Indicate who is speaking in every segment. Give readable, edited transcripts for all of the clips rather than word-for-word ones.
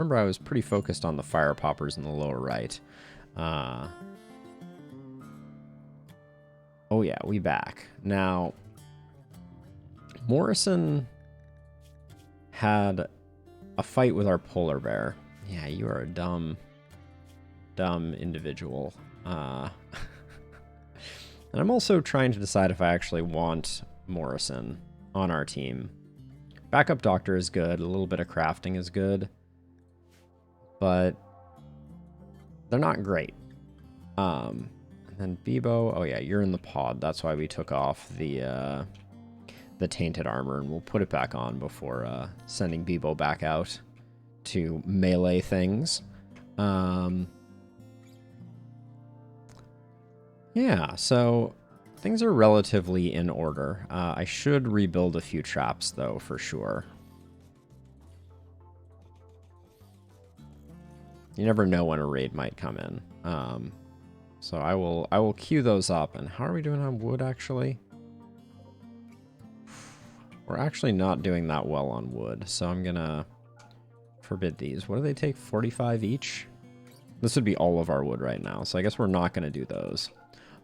Speaker 1: Remember, I was pretty focused on the fire poppers in the lower right. Oh yeah, we back. Now, Morrison had a fight with our polar bear. Yeah, you are a dumb individual. And I'm also trying to decide if I actually want Morrison on our team. Backup doctor is good. A little bit of crafting is good. But they're not great. And then Bebo. Oh yeah, you're in the pod. That's why we took off the tainted armor, and we'll put it back on before sending Bebo back out to melee things. Yeah, so things are relatively in order. I should rebuild a few traps, though, for sure. You never know when a raid might come in. So I will queue those up. And how are we doing on wood, actually? We're actually not doing that well on wood, so I'm gonna forbid these. What do they take? 45 each? This would be all of our wood right now, so I guess we're not gonna do those.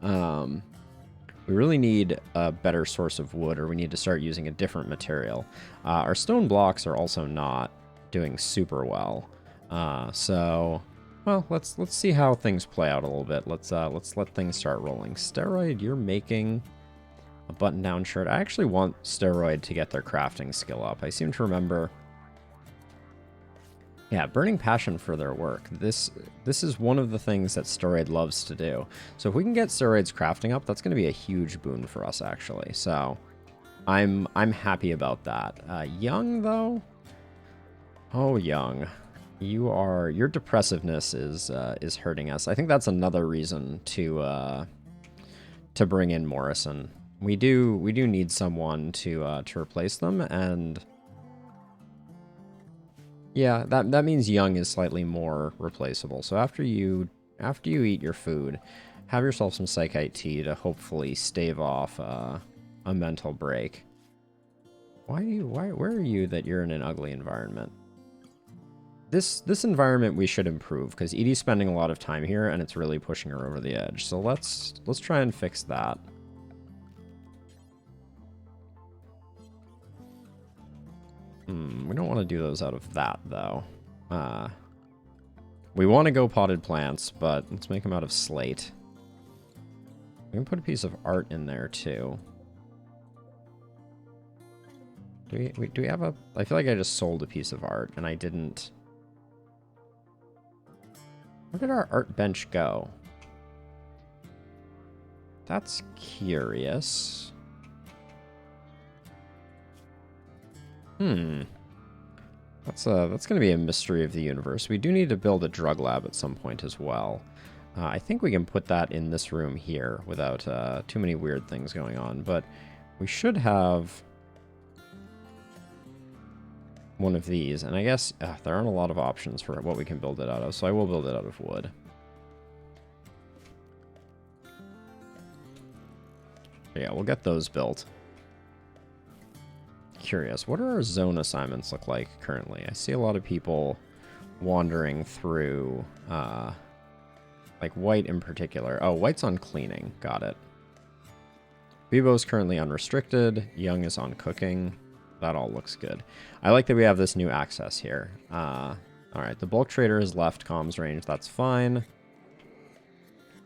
Speaker 1: We really need a better source of wood, or we need to start using a different material. Our stone blocks are also not doing super well. So, well, let's see how things play out a little bit. Let's let things start rolling. Steroid, you're making a button-down shirt. I actually want Steroid to get their crafting skill up. I seem to remember... Yeah, burning passion for their work. This is one of the things that Steroid loves to do. So if we can get Steroid's crafting up, that's going to be a huge boon for us, actually. So I'm happy about that. Young, though? Oh, Young. Your depressiveness is hurting us. I think that's another reason to bring in Morrison. We do need someone to replace them, and yeah, that means Young is slightly more replaceable. So after you eat your food, have yourself some Psychite tea to hopefully stave off a mental break. Where are you that you're in an ugly environment? This environment we should improve, because Edie's spending a lot of time here and it's really pushing her over the edge. So let's try and fix that. We don't want to do those out of that, though. We want to go potted plants, but let's make them out of slate. We can put a piece of art in there, too. Do we have a... I feel like I just sold a piece of art, and I didn't... Where did our art bench go? That's curious. That's going to be a mystery of the universe. We do need to build a drug lab at some point as well. I think we can put that in this room here without too many weird things going on, but we should have one of these, and I guess there aren't a lot of options for what we can build it out of, so I will build it out of wood. Yeah, we'll get those built. Curious, what do our zone assignments look like currently? I see a lot of people wandering through, like white in particular. Oh, white's on cleaning. Got it. Bebo's currently unrestricted. Young is on cooking. That all looks good. I like that we have this new access here. All right, the bulk trader has left comms range. That's fine.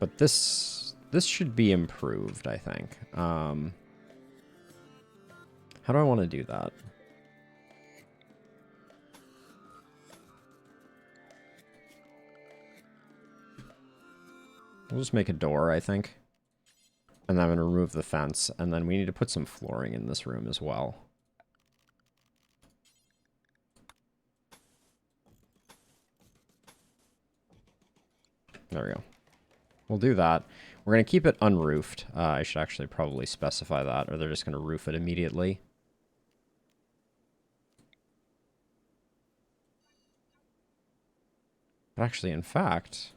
Speaker 1: But this should be improved, I think. How do I want to do that? We'll just make a door, I think. And then I'm going to remove the fence. And then we need to put some flooring in this room as well. There we go. We'll do that. We're going to keep it unroofed. I should actually probably specify that, or they're just going to roof it immediately. But actually, in fact,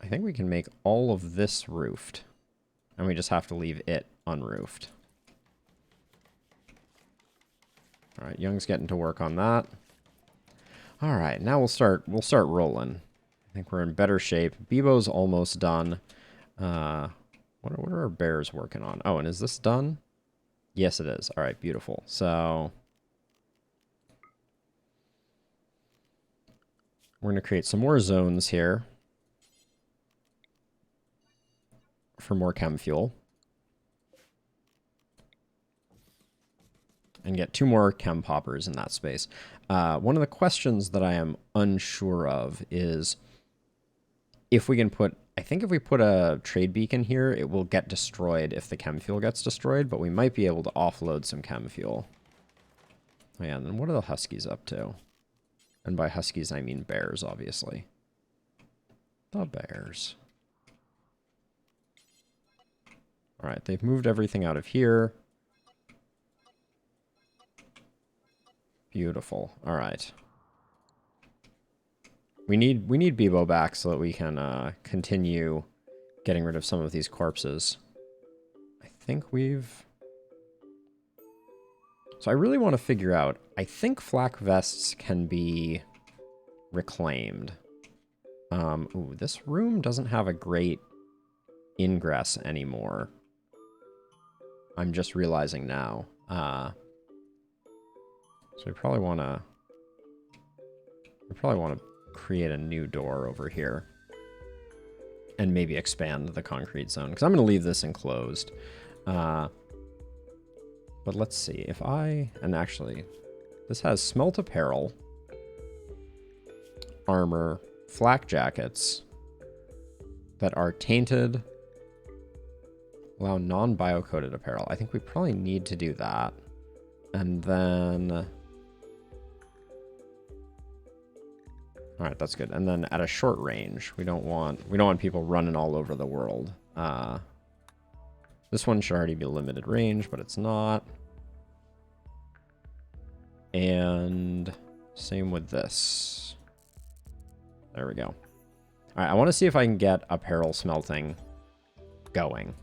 Speaker 1: I think we can make all of this roofed. And we just have to leave it unroofed. All right, Young's getting to work on that. All right, now we'll start rolling. I think we're in better shape. Bebo's almost done. What are our bears working on? Oh, and is this done? Yes, it is. All right, beautiful. So we're going to create some more zones here for more chem fuel. And get 2 more chem poppers in that space. One of the questions that I am unsure of is if we can put... I think if we put a trade beacon here, it will get destroyed if the chem fuel gets destroyed, but we might be able to offload some chem fuel. Oh yeah, and then what are the Huskies up to? And by Huskies, I mean bears, obviously. The bears. All right, they've moved everything out of here. Beautiful. All right. We need Bebo back so that we can continue getting rid of some of these corpses. I think we've... So I really want to figure out... I think flak vests can be reclaimed. Ooh, this room doesn't have a great ingress anymore. I'm just realizing now. So we probably want to... create a new door over here and maybe expand the concrete zone because I'm going to leave this enclosed. But let's see if and actually this has smelt apparel, armor, flak jackets that are tainted, allow non-bio-coated apparel. I think we probably need to do that. And then... All right, that's good. And then at a short range, we don't want people running all over the world. This one should already be limited range, but it's not. And same with this. There we go. All right, I want to see if I can get apparel smelting going.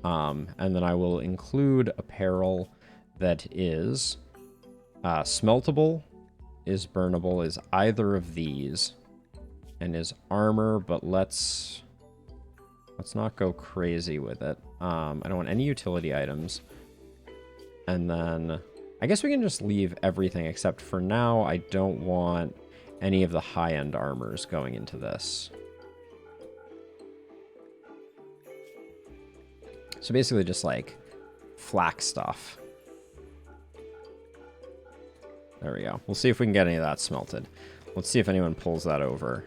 Speaker 1: And then I will include apparel that is smeltable, is burnable, is either of these, and is armor, but let's not go crazy with it. I don't want any utility items. And then I guess we can just leave everything except for now I don't want any of the high-end armors going into this. So basically just like flak stuff. There we go. We'll see if we can get any of that smelted. Let's see if anyone pulls that over.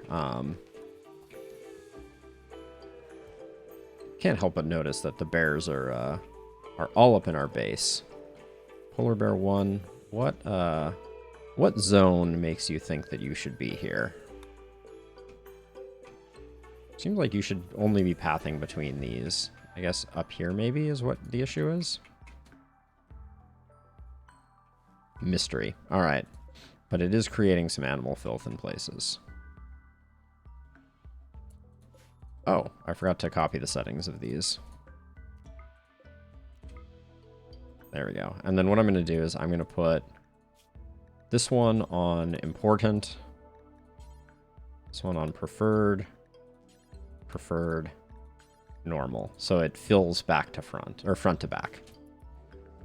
Speaker 1: Can't help but notice that the bears are all up in our base. Polar bear 1, what zone makes you think that you should be here? Seems like you should only be pathing between these. I guess up here maybe is what the issue is. Mystery. All right. But it is creating some animal filth in places. Oh, I forgot to copy the settings of these. There we go. And then what I'm going to do is I'm going to put this one on important, this one on preferred, normal. So it fills back to front, or front to back.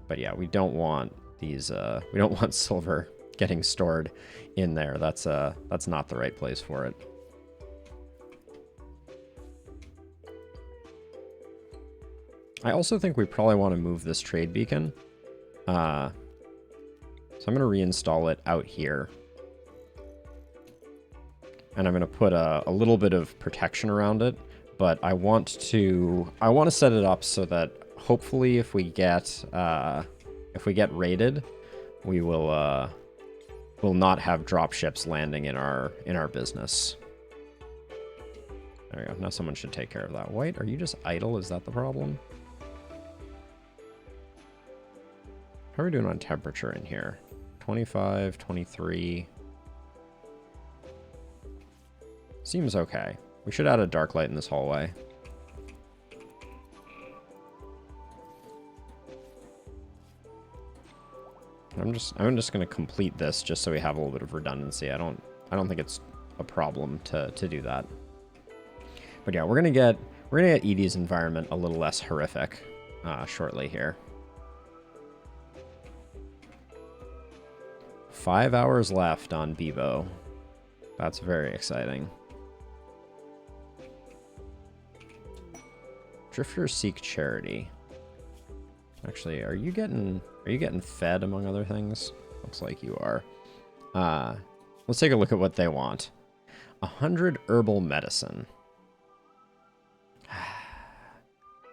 Speaker 1: But yeah, we don't want these, we don't want silver getting stored in there. That's not the right place for it. I also think we probably want to move this trade beacon. So I'm going to reinstall it out here. And I'm going to put a little bit of protection around it. But I want to set it up so that hopefully if we get raided, we will not have drop ships landing in our business. There we go. Now someone should take care of that. White, are you just idle? Is that the problem? How are we doing on temperature in here? 25, 23. Seems okay. We should add a dark light in this hallway. I'm just gonna complete this just so we have a little bit of redundancy. I don't think it's a problem to do that. But yeah, we're gonna get Edie's environment a little less horrific shortly here. 5 hours left on Bebo. That's very exciting. Drifters seek charity. Actually, are you getting fed among other things? Looks like you are. Let's take a look at what they want. 100 herbal medicine.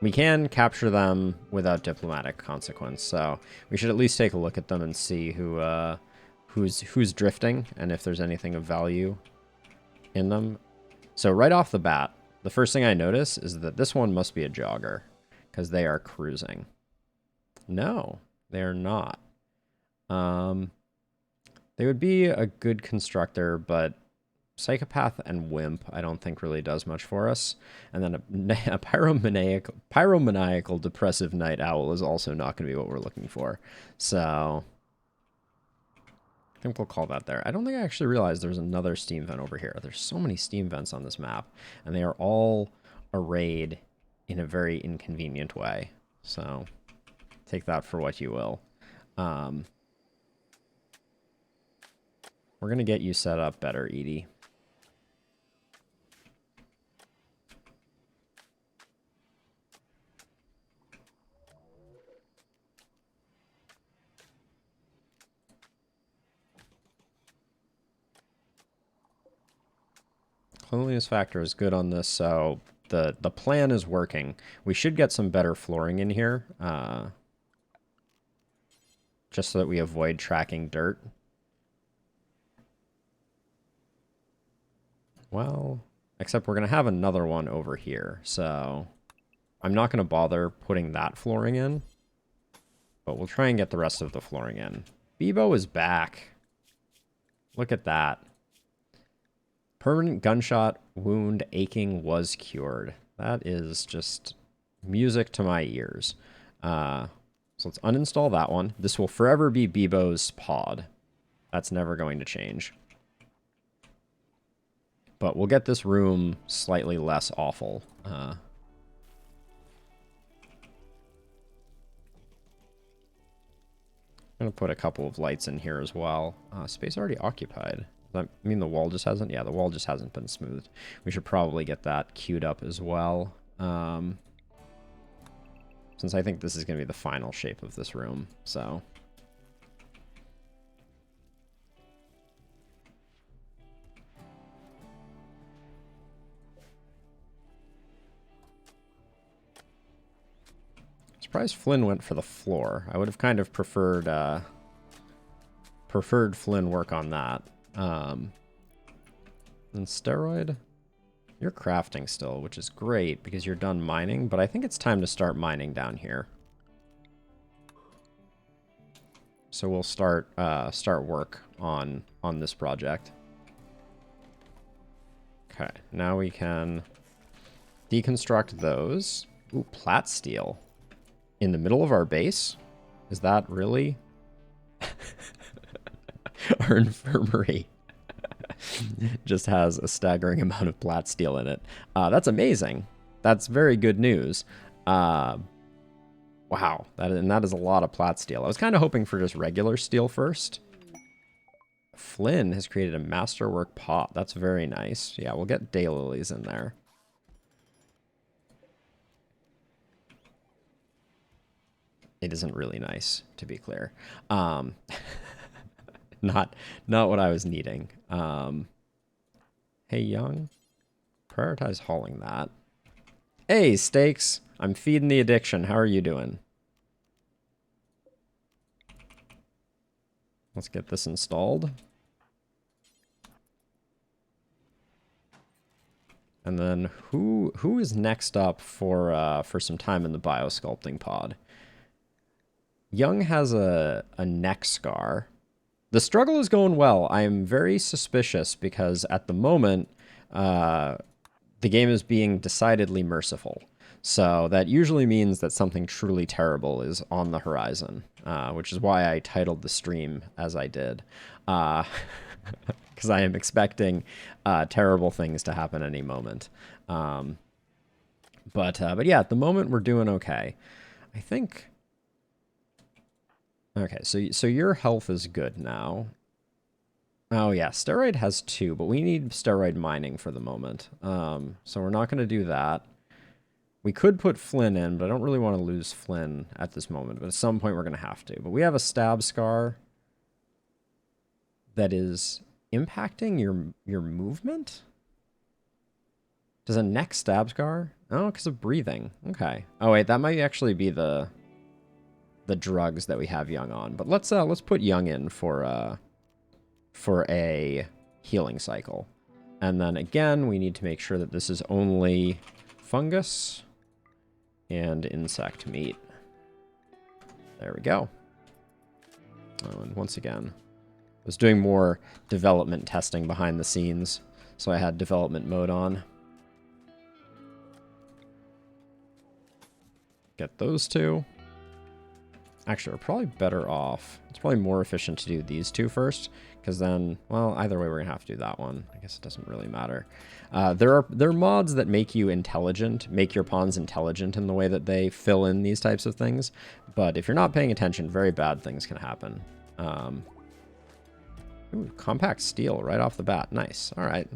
Speaker 1: We can capture them without diplomatic consequence, so we should at least take a look at them and see who's drifting and if there's anything of value in them. So right off the bat, the first thing I notice is that this one must be a jogger because they are cruising. No, they're not. They would be a good constructor, but psychopath and wimp I don't think really does much for us. And then a pyromaniacal depressive night owl is also not going to be what we're looking for. So I think we'll call that there. I don't think I actually realized there's another steam vent over here. There's so many steam vents on this map, and they are all arrayed in a very inconvenient way. So take that for what you will. We're going to get you set up better, Edie. Cleanliness factor is good on this, so the plan is working. We should get some better flooring in here, just so that we avoid tracking dirt. Well, except we're going to have another one over here, so I'm not going to bother putting that flooring in, but we'll try and get the rest of the flooring in. Bebo is back. Look at that. Permanent gunshot wound aching was cured. That is just music to my ears. So let's uninstall that one. This will forever be Bebo's pod. That's never going to change. But we'll get this room slightly less awful. I'm going to put a couple of lights in here as well. Space already occupied. Does that mean the wall just hasn't? Yeah, the wall just hasn't been smoothed. We should probably get that queued up as well. Since I think this is going to be the final shape of this room, so... Surprised Flynn went for the floor. I would have kind of preferred Flynn work on that. And Steroid, you're crafting still, which is great because you're done mining, but I think it's time to start mining down here. So we'll start work on this project. Okay, now we can deconstruct those. Ooh, plat steel. In the middle of our base? Is that really? Our infirmary just has a staggering amount of plat steel in it. That's amazing. That's very good news. Wow, that is a lot of plat steel. I was kind of hoping for just regular steel first. Flynn has created a masterwork pot. That's very nice. Yeah, we'll get daylilies in there. It isn't really nice, to be clear. Not what I was needing. Hey, Young. Prioritize hauling that. Hey, Steaks. I'm feeding the addiction. How are you doing? Let's get this installed. And then who is next up for some time in the biosculpting pod? Young has a neck scar. The struggle is going well. I am very suspicious because at the moment, the game is being decidedly merciful. So that usually means that something truly terrible is on the horizon, which is why I titled the stream as I did. Because I am expecting terrible things to happen any moment. But yeah, at the moment we're doing okay. I think... Okay, so your health is good now. Oh yeah, steroid has 2, but we need steroid mining for the moment. So we're not going to do that. We could put Flynn in, but I don't really want to lose Flynn at this moment. But at some point we're going to have to. But we have a stab scar that is impacting your movement? Does a neck stab scar? Oh, because of breathing. Okay. Oh wait, that might actually be the drugs that we have Young on. But let's put Young in for a healing cycle. And then again, we need to make sure that this is only fungus and insect meat. There we go. Oh, and once again, I was doing more development testing behind the scenes, so I had development mode on. Get those 2. Actually, we're probably better off. It's probably more efficient to do these 2 first, because then, well, either way, we're gonna have to do that one. I guess it doesn't really matter. There are mods that make you intelligent, make your pawns intelligent in the way that they fill in these types of things. But if you're not paying attention, very bad things can happen. Ooh, compact steel right off the bat. Nice. All right.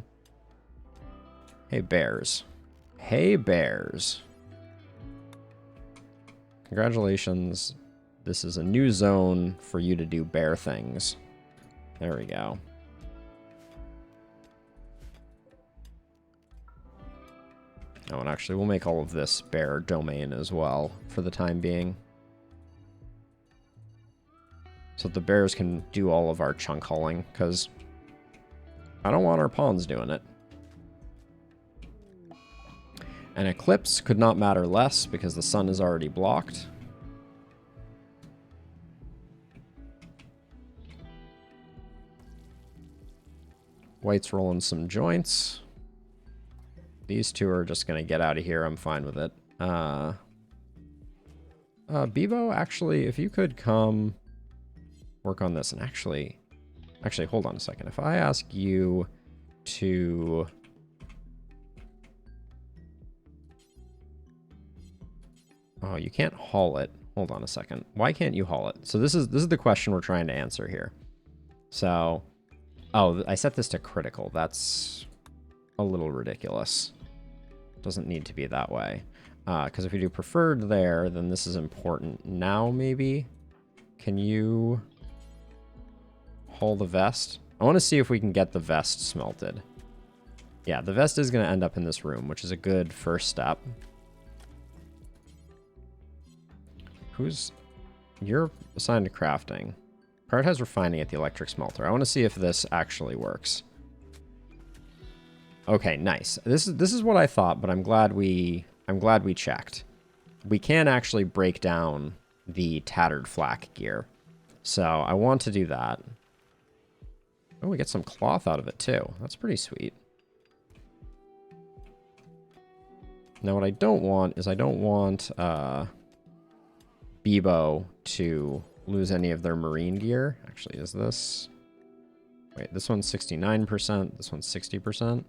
Speaker 1: Hey, bears. Hey, bears. Congratulations. This is a new zone for you to do bear things. There we go. Oh, and actually, we'll make all of this bear domain as well for the time being. So the bears can do all of our chunk hauling, because I don't want our pawns doing it. An eclipse could not matter less, because the sun is already blocked. White's rolling some joints. These 2 are just going to get out of here. I'm fine with it. Bebo, actually, if you could come work on this. And actually, hold on a second. If I ask you to... Oh, you can't haul it. Hold on a second. Why can't you haul it? So this is the question we're trying to answer here. So... Oh, I set this to critical. That's a little ridiculous. Doesn't need to be that way. Because if we do preferred there, then this is important. Now, maybe? Can you haul the vest? I want to see if we can get the vest smelted. Yeah, the vest is going to end up in this room, which is a good first step. You're assigned to crafting. Prioritize refining at the electric smelter. I want to see if this actually works. Okay, nice. This is what I thought, but I'm glad we checked. We can actually break down the tattered flak gear. So I want to do that. Oh, we get some cloth out of it too. That's pretty sweet. Now what I don't want is Bebo to lose any of their marine gear. Actually, is this... Wait, this one's 69%. This one's 60%.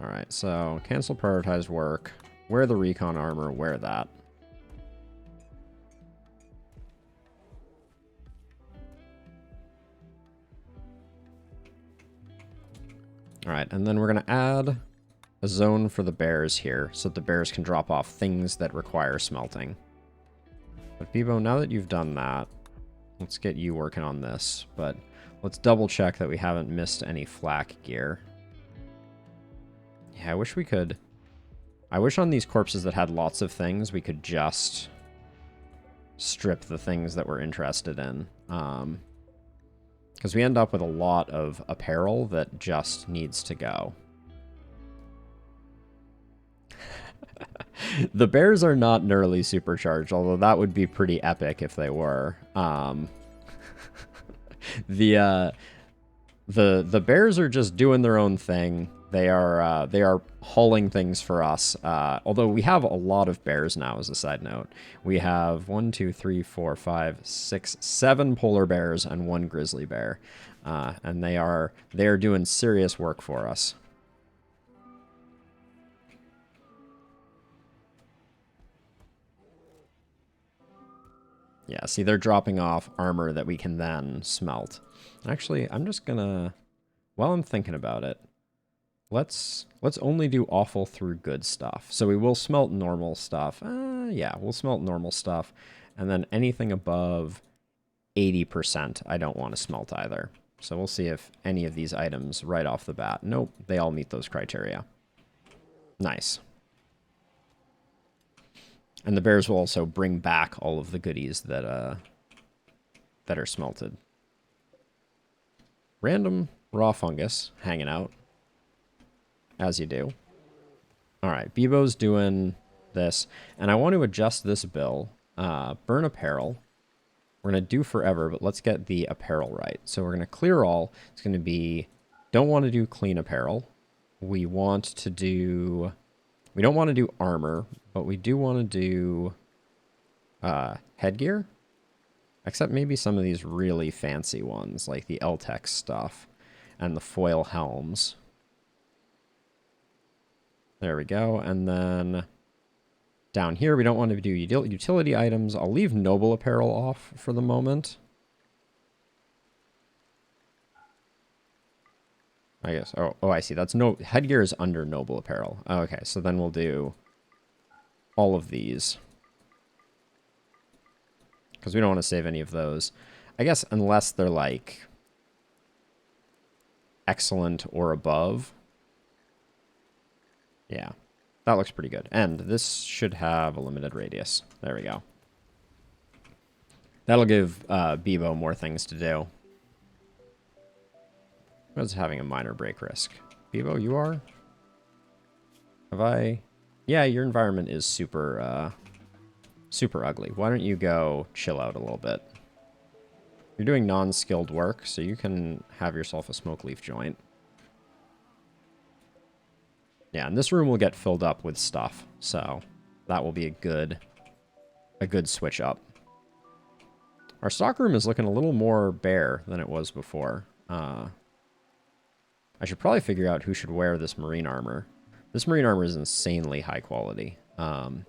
Speaker 1: Alright, so cancel prioritized work. Wear the recon armor. Wear that. Alright, and then we're going to add a zone for the bears here, so that the bears can drop off things that require smelting. But Bebo, now that you've done that, let's get you working on this. But let's double check that we haven't missed any flak gear. Yeah, I wish we could... I wish on these corpses that had lots of things, we could just strip the things that we're interested in. Because we end up with a lot of apparel that just needs to go. The bears are not nearly supercharged, although that would be pretty epic if they were. The bears are just doing their own thing. They are hauling things for us. Although we have a lot of bears now, as a side note. We have 1, 2, 3, 4, 5, 6, 7 polar bears and 1 grizzly bear, and they are doing serious work for us. Yeah, see, they're dropping off armor that we can then smelt. Actually, I'm just gonna, while I'm thinking about it, let's only do awful through good stuff. So we will smelt normal stuff. Yeah, we'll smelt normal stuff. And then anything above 80%, I don't want to smelt either. So we'll see if any of these items right off the bat. Nope, they all meet those criteria. Nice. And the bears will also bring back all of the goodies that are smelted. Random raw fungus hanging out. As you do. Alright, Bebo's doing this. And I want to adjust this bill. Burn apparel. We're going to do forever, but let's get the apparel right. So we're going to clear all. It's going to be... Don't want to do clean apparel. We want to do... We don't want to do armor, but we do want to do headgear. Except maybe some of these really fancy ones, like the Eltex stuff and the foil helms. There we go. And then down here, we don't want to do utility items. I'll leave noble apparel off for the moment. I guess. Oh, I see. That's no headgear is under noble apparel. Okay, so then we'll do all of these because we don't want to save any of those. I guess unless they're like excellent or above. Yeah, that looks pretty good. And this should have a limited radius. There we go. That'll give Bebo more things to do. What's having a minor break risk? Bebo, you are? Have I? Yeah, your environment is super, super ugly. Why don't you go chill out a little bit? You're doing non-skilled work, so you can have yourself a smoke leaf joint. Yeah, and this room will get filled up with stuff, so that will be a good switch up. Our stock room is looking a little more bare than it was before. I should probably figure out who should wear this marine armor. This marine armor is insanely high quality. All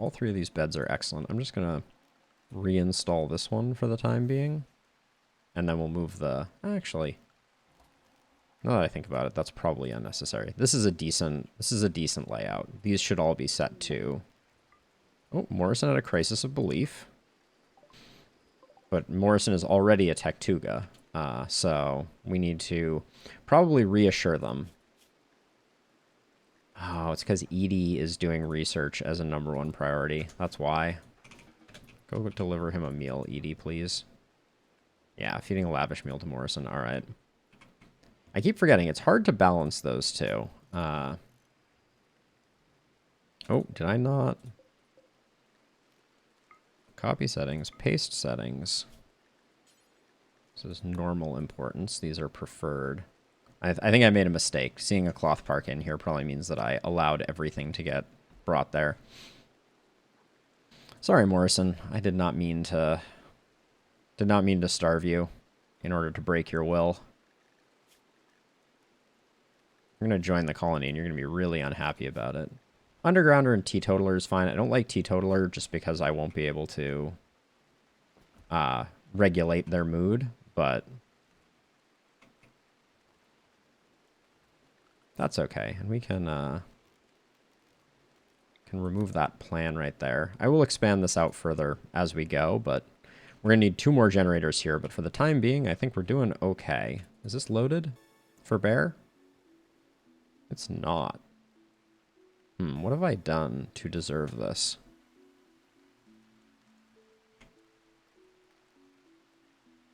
Speaker 1: 3 of these beds are excellent. I'm just going to reinstall this one for the time being. And then we'll move the... Actually, now that I think about it, that's probably unnecessary. This is a decent layout. These should all be set to... Oh, Morrison had a crisis of belief. But Morrison is already a Tektuga, so we need to probably reassure them. Oh, it's because Edie is doing research as a #1 priority. That's why. Go deliver him a meal, Edie, please. Yeah, feeding a lavish meal to Morrison. All right. I keep forgetting. It's hard to balance those two. Oh, did I not? Copy settings, paste settings. This is normal importance. These are preferred. I think I made a mistake. Seeing a cloth park in here probably means that I allowed everything to get brought there. Sorry, Morrison. I did not mean to starve you in order to break your will. You're going to join the colony and you're going to be really unhappy about it. Undergrounder and Teetotaler is fine. I don't like Teetotaler just because I won't be able to regulate their mood, but that's okay. And we can remove that plan right there. I will expand this out further as we go, but we're going to need 2 more generators here. But for the time being, I think we're doing okay. Is this loaded for bear? It's not. What have I done to deserve this?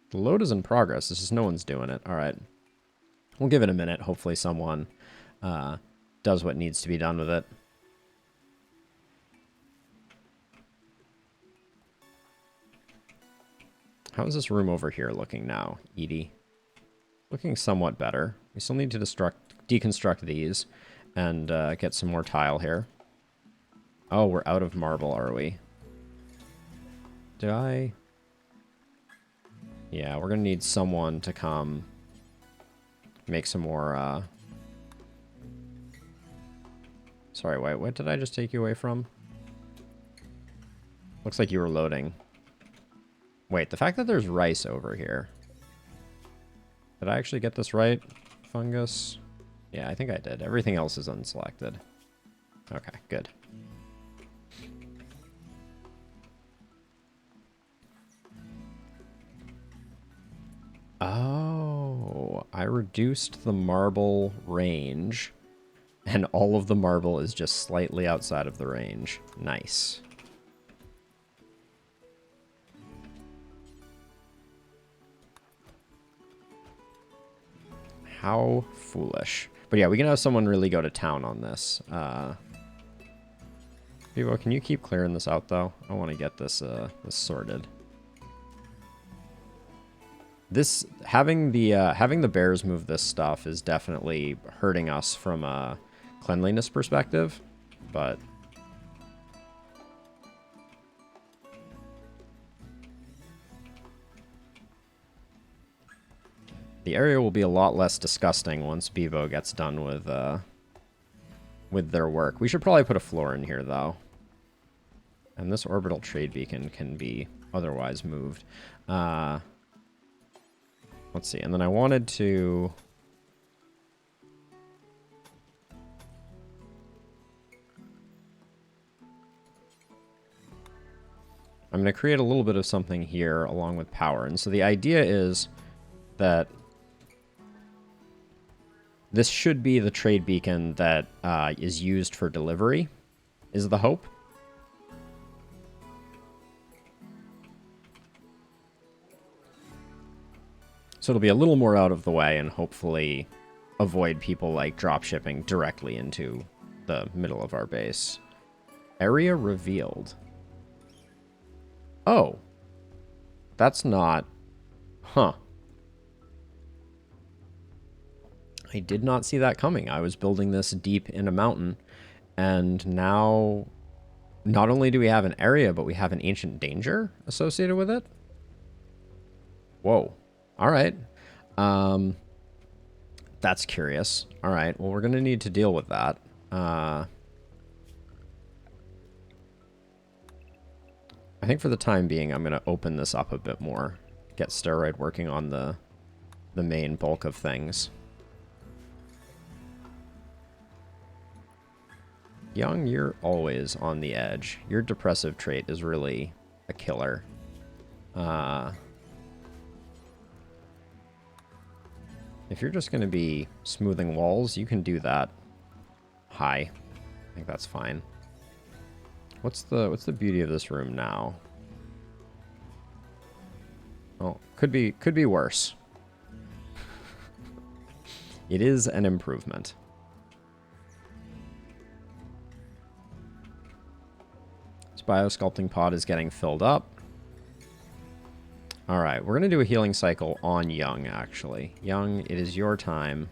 Speaker 1: The load is in progress. It's just no one's doing it. All right. We'll give it a minute. Hopefully someone does what needs to be done with it. How is this room over here looking now, Edie? Looking somewhat better. We still need to deconstruct these and get some more tile here. Oh, we're out of marble, are we? Did I? Yeah, we're going to need someone to come make some more... Sorry, wait, what did I just take you away from? Looks like you were loading. Wait, the fact that there's rice over here. Did I actually get this right? Fungus? Yeah, I think I did. Everything else is unselected. Okay, good. Oh, I reduced the marble range, and all of the marble is just slightly outside of the range. Nice. How foolish. But yeah, we can have someone really go to town on this. Vivo, can you keep clearing this out, though? I want to get this, this sorted. This having the bears move this stuff is definitely hurting us from a cleanliness perspective, but the area will be a lot less disgusting once Bevo gets done with their work. We should probably put a floor in here, though. And this orbital trade beacon can be otherwise moved. Let's see, and then I wanted to... I'm going to create a little bit of something here along with power. And so the idea is that this should be the trade beacon that is used for delivery, is the hope. So it'll be a little more out of the way and hopefully avoid people like drop shipping directly into the middle of our base. Area revealed. Oh. That's not... Huh. I did not see that coming. I was building this deep in a mountain, and now not only do we have an area, but we have an ancient danger associated with it. Whoa. All right. That's curious. All right. Well, we're going to need to deal with that. I think for the time being, I'm going to open this up a bit more. Get Steroid working on the main bulk of things. Young, you're always on the edge. Your depressive trait is really a killer. If you're just going to be smoothing walls, you can do that. Hi. I think that's fine. What's the beauty of this room now? Oh, could be worse. It is an improvement. This biosculpting pod is getting filled up. All right, we're going to do a healing cycle on Young, actually. Young, it is your time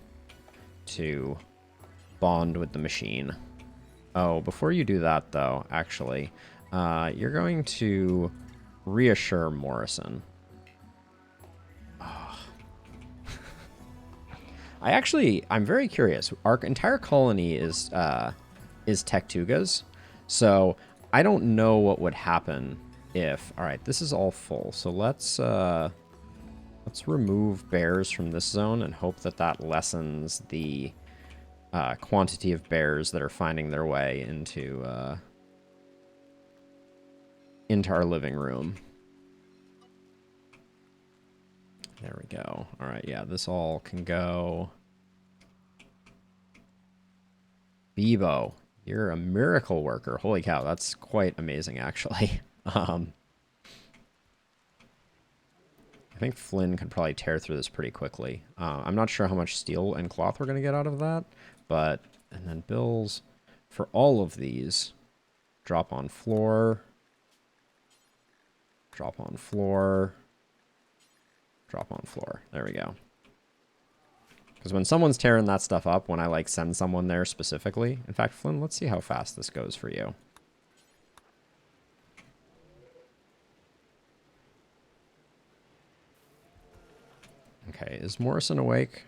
Speaker 1: to bond with the machine. Oh, before you do that, though, actually, you're going to reassure Morrison. Oh. I'm very curious. Our entire colony is Tektugas, so I don't know what would happen if... All right, this is all full, so let's remove bears from this zone and hope that that lessens the quantity of bears that are finding their way into our living room. There we go. All right, yeah, this all can go. Bebo, you're a miracle worker. Holy cow, that's quite amazing, actually. I think Flynn could probably tear through this pretty quickly. I'm not sure how much steel and cloth we're going to get out of that, but... And then bills for all of these. Drop on floor. Drop on floor. Drop on floor. There we go. Because when someone's tearing that stuff up, when I, like, send someone there specifically... In fact, Flynn, let's see how fast this goes for you. Okay, is Morrison awake?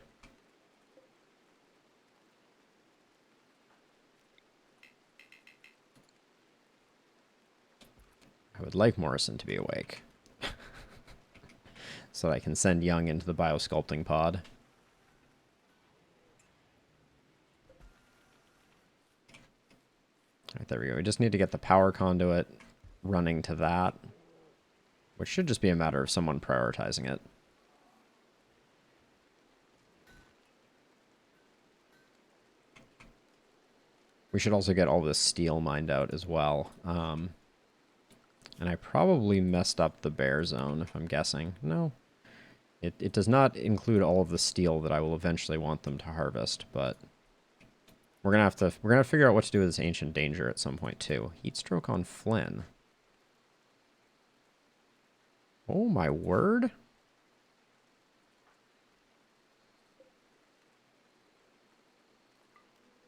Speaker 1: I would like Morrison to be awake. So that I can send Young into the biosculpting pod. Alright, there we go. We just need to get the power conduit running to that. Which should just be a matter of someone prioritizing it. We should also get all this steel mined out as well. And I probably messed up the bear zone, if I'm guessing. No. It does not include all of the steel that I will eventually want them to harvest, but we're gonna have to figure out what to do with this ancient danger at some point too. Heat stroke on Flynn. Oh my word.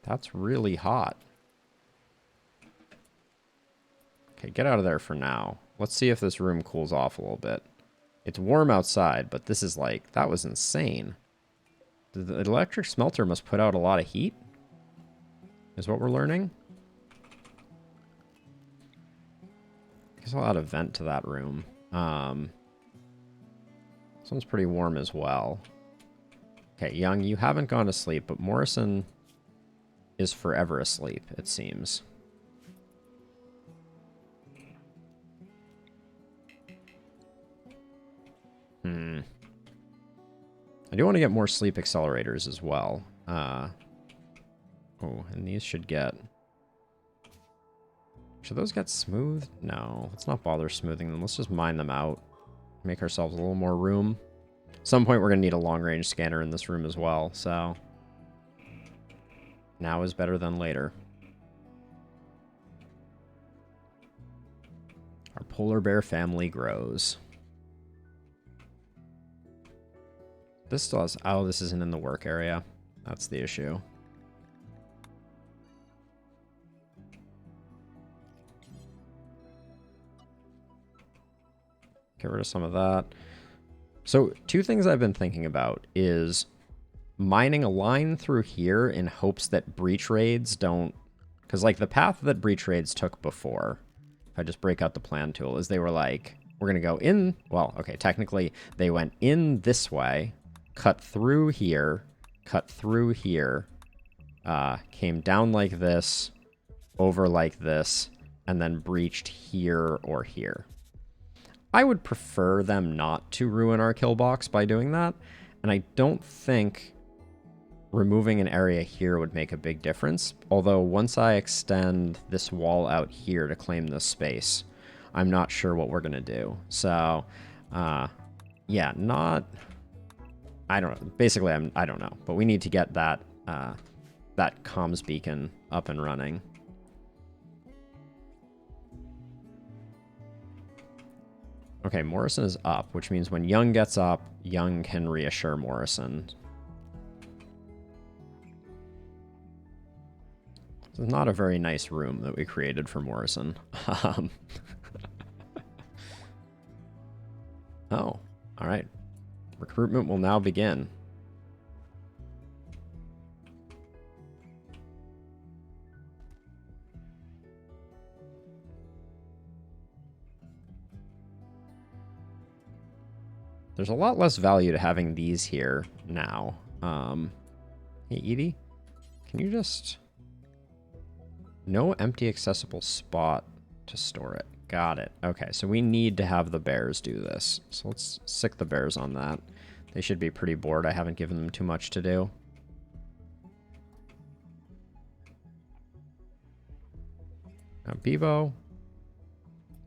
Speaker 1: That's really hot. Okay, get out of there for now. Let's see if this room cools off a little bit. It's warm outside, but this is like... That was insane. The electric smelter must put out a lot of heat, is what we're learning. I guess I'll add a vent to that room. This one's pretty warm as well. Okay, Young, you haven't gone to sleep, but Morrison is forever asleep, it seems. I do want to get more sleep accelerators as well. Oh, and these should get... Should those get smoothed? No, let's not bother smoothing them. Let's just mine them out. Make ourselves a little more room. At some point, we're going to need a long-range scanner in this room as well, so... Now is better than later. Our polar bear family grows. This still has... Oh, this isn't in the work area. That's the issue. Get rid of some of that. So, two things I've been thinking about is mining a line through here in hopes that breach raids don't... Because, like, the path that breach raids took before, if I just break out the plan tool, is they were like, we're going to go in... Well, okay, technically, they went in this way, cut through here, came down like this, over like this, and then breached here or here. I would prefer them not to ruin our kill box by doing that, and I don't think removing an area here would make a big difference, although once I extend this wall out here to claim this space, I'm not sure what we're going to do. So, yeah, not... I don't know. Basically, I don't know, but we need to get that, that comms beacon up and running. Okay, Morrison is up, which means when Young gets up, Young can reassure Morrison. This is not a very nice room that we created for Morrison. Oh, all right. Recruitment will now begin. There's a lot less value to having these here now. Hey, Edie, can you just... No empty accessible spot to store it. Got it. Okay, so we need to have the bears do this. So let's sick the bears on that. They should be pretty bored. I haven't given them too much to do. Now, Bebo.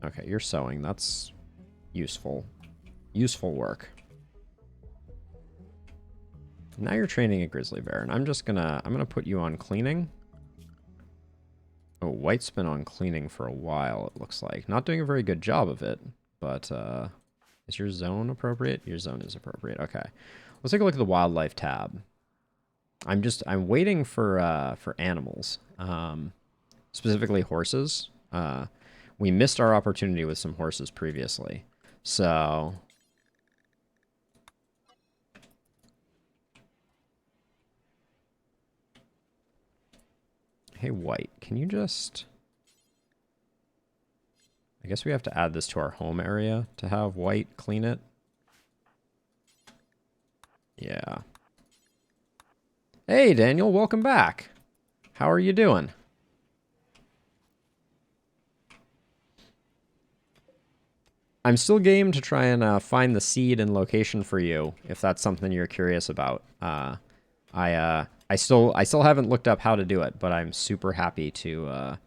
Speaker 1: Okay, you're sewing. That's useful. Useful work. Now you're training a grizzly bear, and I'm gonna put you on cleaning. Oh, White's been on cleaning for a while, it looks like. Not doing a very good job of it, but Is your zone appropriate? Your zone is appropriate. Okay. Let's take a look at the wildlife tab. I'm waiting for animals. Specifically horses. We missed our opportunity with some horses previously. So hey, White, can you just... I guess we have to add this to our home area to have White clean it. Yeah. Hey, Daniel, welcome back. How are you doing? I'm still game to try and find the seed and location for you, if that's something you're curious about. I still haven't looked up how to do it, but I'm super happy to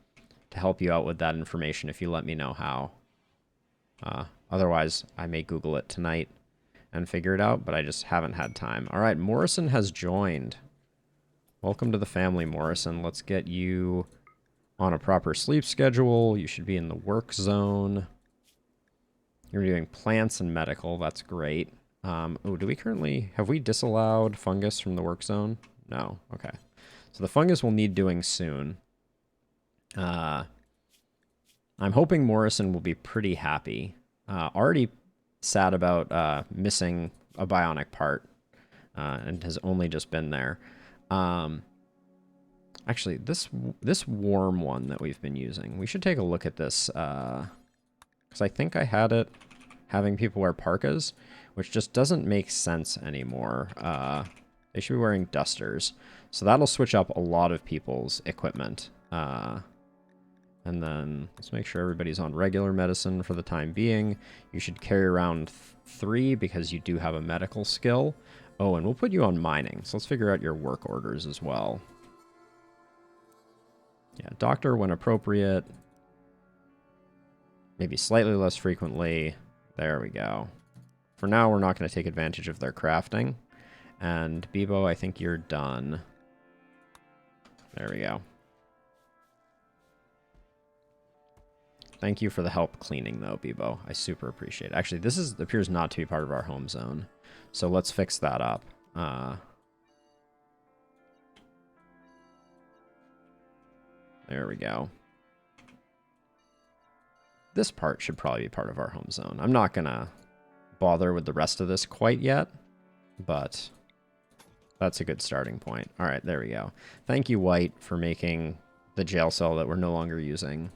Speaker 1: help you out with that information if you let me know how. Otherwise, I may Google it tonight and figure it out, but I just haven't had time. All right, Morrison has joined. Welcome to the family, Morrison. Let's get you on a proper sleep schedule. You should be in the work zone. You're doing plants and medical. That's great. Oh, do we currently... Have we disallowed fungus from the work zone? No. Okay. So the fungus will need doing soon. I'm hoping Morrison will be pretty happy. Already sad about missing a bionic part. And has only just been there. Actually, this warm one that we've been using, we should take a look at this. Because I think I had it having people wear parkas, which just doesn't make sense anymore. They should be wearing dusters. So that'll switch up a lot of people's equipment. And then let's make sure everybody's on regular medicine for the time being. You should carry around 3 because you do have a medical skill. Oh, and we'll put you on mining. So let's figure out your work orders as well. Yeah, doctor when appropriate. Maybe slightly less frequently. There we go. For now, we're not going to take advantage of their crafting. And Bebo, I think you're done. There we go. Thank you for the help cleaning, though, Bebo. I super appreciate it. Actually, this appears not to be part of our home zone. So let's fix that up. There we go. This part should probably be part of our home zone. I'm not going to bother with the rest of this quite yet, but that's a good starting point. All right, there we go. Thank you, White, for making the jail cell that we're no longer using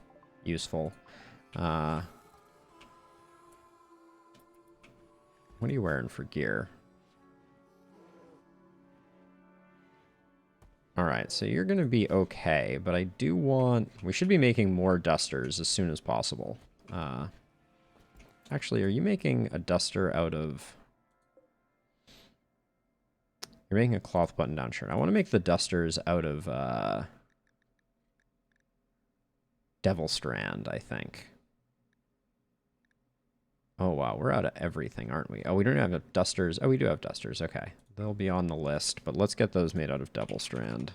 Speaker 1: useful. What are you wearing for gear? Alright, so you're going to be okay, but I do want... We should be making more dusters as soon as possible. Actually, are you making a duster out of... You're making a cloth button-down shirt. I want to make the dusters out of Devil Strand, I think. Oh, wow, we're out of everything, aren't we? Oh, we don't have dusters. Oh, we do have dusters. Okay. They'll be on the list, but let's get those made out of Devil Strand.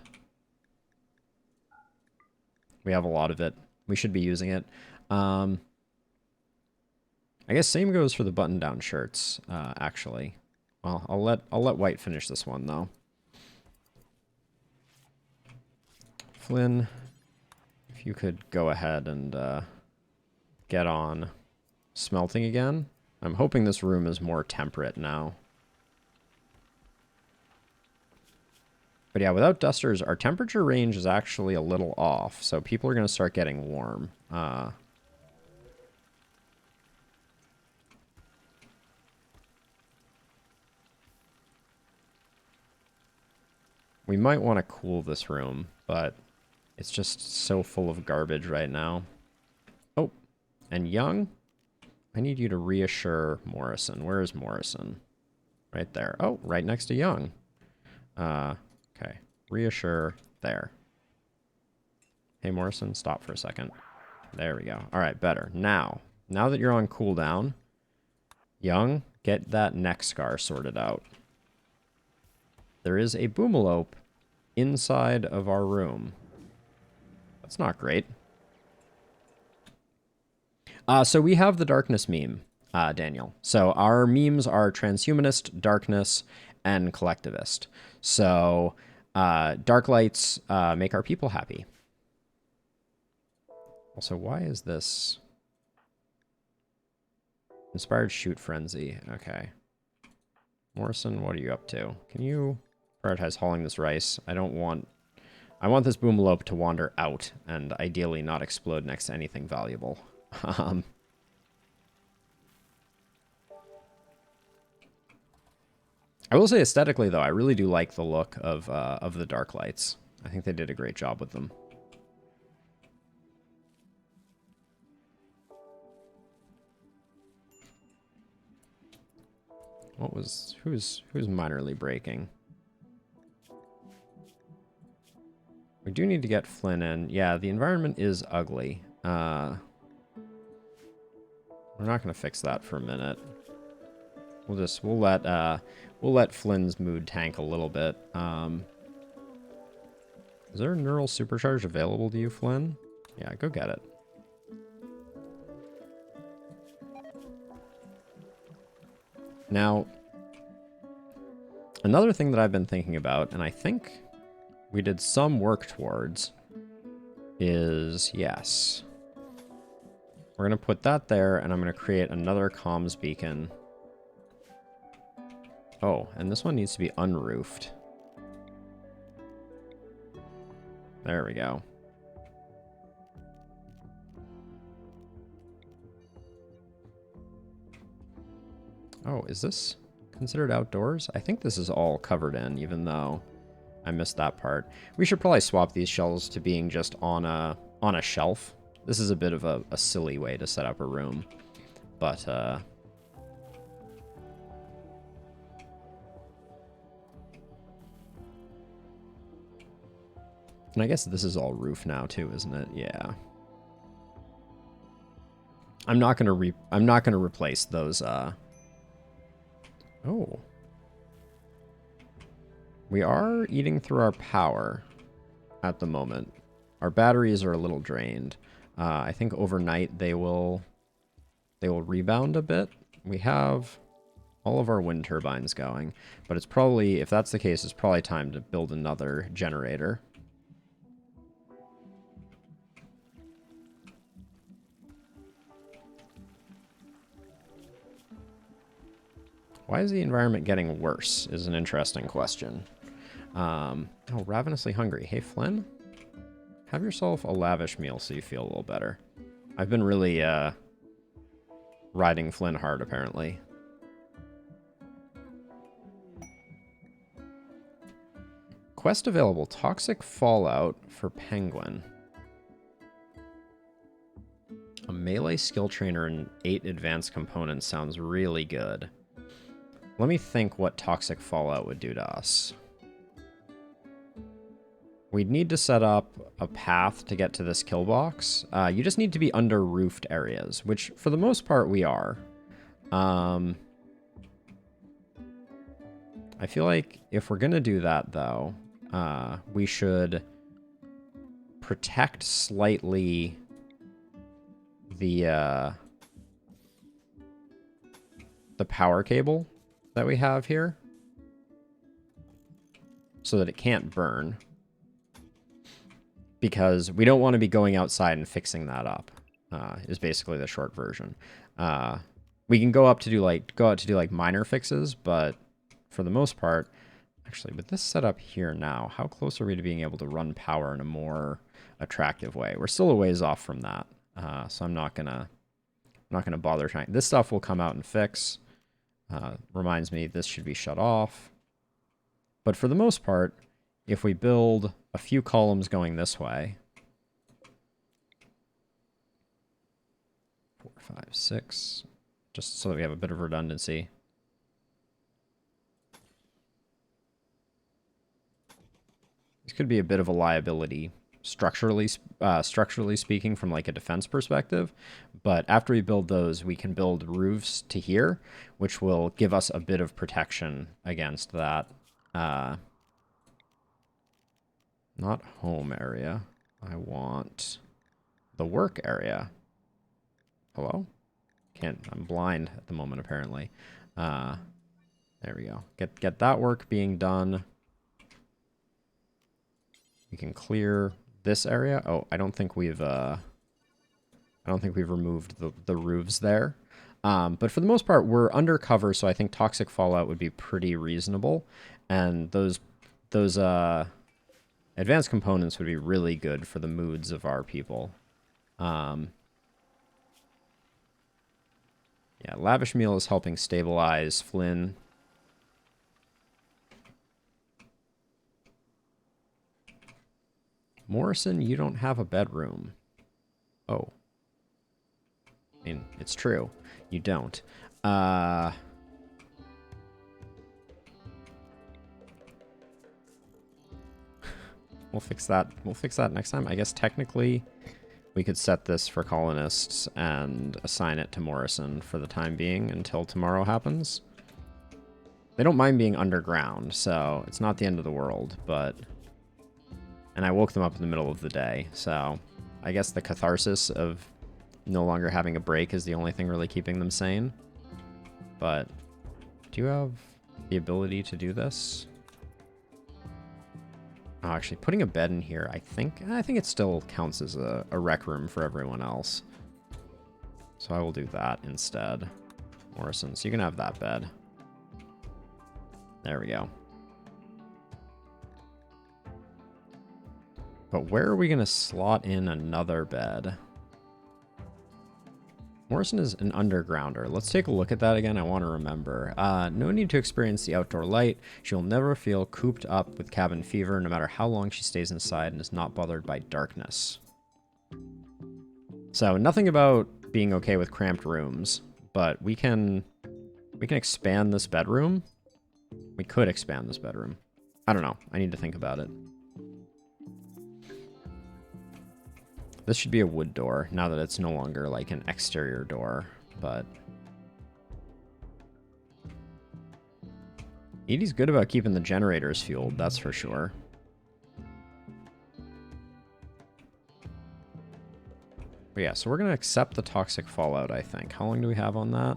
Speaker 1: We have a lot of it. We should be using it. I guess same goes for the button-down shirts, actually. Well, I'll let White finish this one, though. Flynn, if you could go ahead and get on smelting again. I'm hoping this room is more temperate now. But yeah, without dusters, our temperature range is actually a little off, so people are going to start getting warm. We might want to cool this room, but it's just so full of garbage right now. Oh, and Young, I need you to reassure Morrison. Where is Morrison? Right there. Oh, right next to Young. Okay. Reassure there. Hey, Morrison, stop for a second. There we go. All right, better. Now that you're on cooldown, Young, get that neck scar sorted out. There is a boomalope inside of our room. That's not great. So we have the darkness meme. Daniel. So our memes are transhumanist, darkness, and collectivist. So dark lights make our people happy. Also, why is this inspired shoot frenzy? Okay. Morrison, what are you up to? Can you prioritize hauling this rice? I want this boomalope to wander out and ideally not explode next to anything valuable. I will say aesthetically, though, I really do like the look of the dark lights. I think they did a great job with them. Who's minorly breaking? We do need to get Flynn in. Yeah, the environment is ugly. We're not gonna fix that for a minute. We'll let Flynn's mood tank a little bit. Is there a neural supercharge available to you, Flynn? Yeah, go get it. Now, another thing that I've been thinking about, and I think we did some work towards, is, yes. We're going to put that there, and I'm going to create another comms beacon. Oh, and this one needs to be unroofed. There we go. Oh, is this considered outdoors? I think this is all covered in, even though I missed that part. We should probably swap these shelves to being just on a shelf. This is a bit of a silly way to set up a room, but and I guess this is all roof now too, isn't it? Yeah. I'm not gonna replace those. Oh. We are eating through our power at the moment. Our batteries are a little drained. I think overnight they will rebound a bit. We have all of our wind turbines going, but it's probably, if that's the case, it's probably time to build another generator. Why is the environment getting worse is an interesting question. Oh, ravenously hungry. Hey, Flynn, have yourself a lavish meal so you feel a little better. I've been really riding Flynn hard, apparently. Quest available. Toxic Fallout for Penguin. A melee skill trainer and 8 advanced components sounds really good. Let me think what Toxic Fallout would do to us. We'd need to set up a path to get to this kill box. You just need to be under roofed areas, which for the most part we are. I feel like if we're going to do that, though, we should protect slightly the power cable that we have here so that it can't burn, because we don't want to be going outside and fixing that up, is basically the short version. We can go out to do like minor fixes, but for the most part, actually with this setup here now, how close are we to being able to run power in a more attractive way? We're still a ways off from that. So I'm not gonna bother trying. This stuff will come out and fix. Reminds me this should be shut off. But for the most part, if we build a few columns going this way, 4, 5, 6, just so that we have a bit of redundancy. This could be a bit of a liability structurally speaking, from like a defense perspective, but after we build those, we can build roofs to here, which will give us a bit of protection against that. Not home area. I want the work area. Hello? I'm blind at the moment, apparently. There we go. Get that work being done. We can clear this area. Oh, I don't think we've removed the roofs there. But for the most part, we're undercover, so I think toxic fallout would be pretty reasonable. And those advanced components would be really good for the moods of our people. Yeah, lavish meal is helping stabilize Flynn. Morrison, you don't have a bedroom. Oh. I mean, it's true. You don't. We'll fix that. We'll fix that next time. I guess technically we could set this for colonists and assign it to Morrison for the time being until tomorrow happens. They don't mind being underground, so it's not the end of the world, but... And I woke them up in the middle of the day, so I guess the catharsis of no longer having a break is the only thing really keeping them sane. But do you have the ability to do this? Oh, actually, putting a bed in here, I think it still counts as a rec room for everyone else. So I will do that instead. Morrison, so you can have that bed. There we go. But where are we going to slot in another bed? Morrison is an undergrounder. Let's take a look at that again. I want to remember. No need to experience the outdoor light. She'll never feel cooped up with cabin fever, no matter how long she stays inside, and is not bothered by darkness. So nothing about being okay with cramped rooms, but we can expand this bedroom. We could expand this bedroom. I don't know. I need to think about it. This should be a wood door, now that it's no longer like an exterior door, but... Edie's good about keeping the generators fueled, that's for sure. But yeah, so we're going to accept the toxic fallout, I think. How long do we have on that?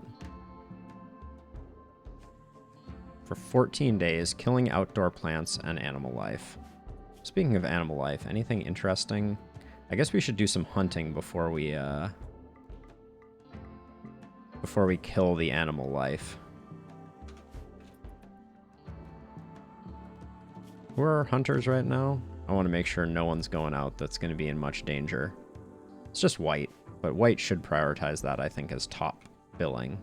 Speaker 1: For 14 days, killing outdoor plants and animal life. Speaking of animal life, anything interesting? I guess we should do some hunting before we kill the animal life. Who are our hunters right now? I want to make sure no one's going out that's going to be in much danger. It's just white, but white should prioritize that, I think, as top billing.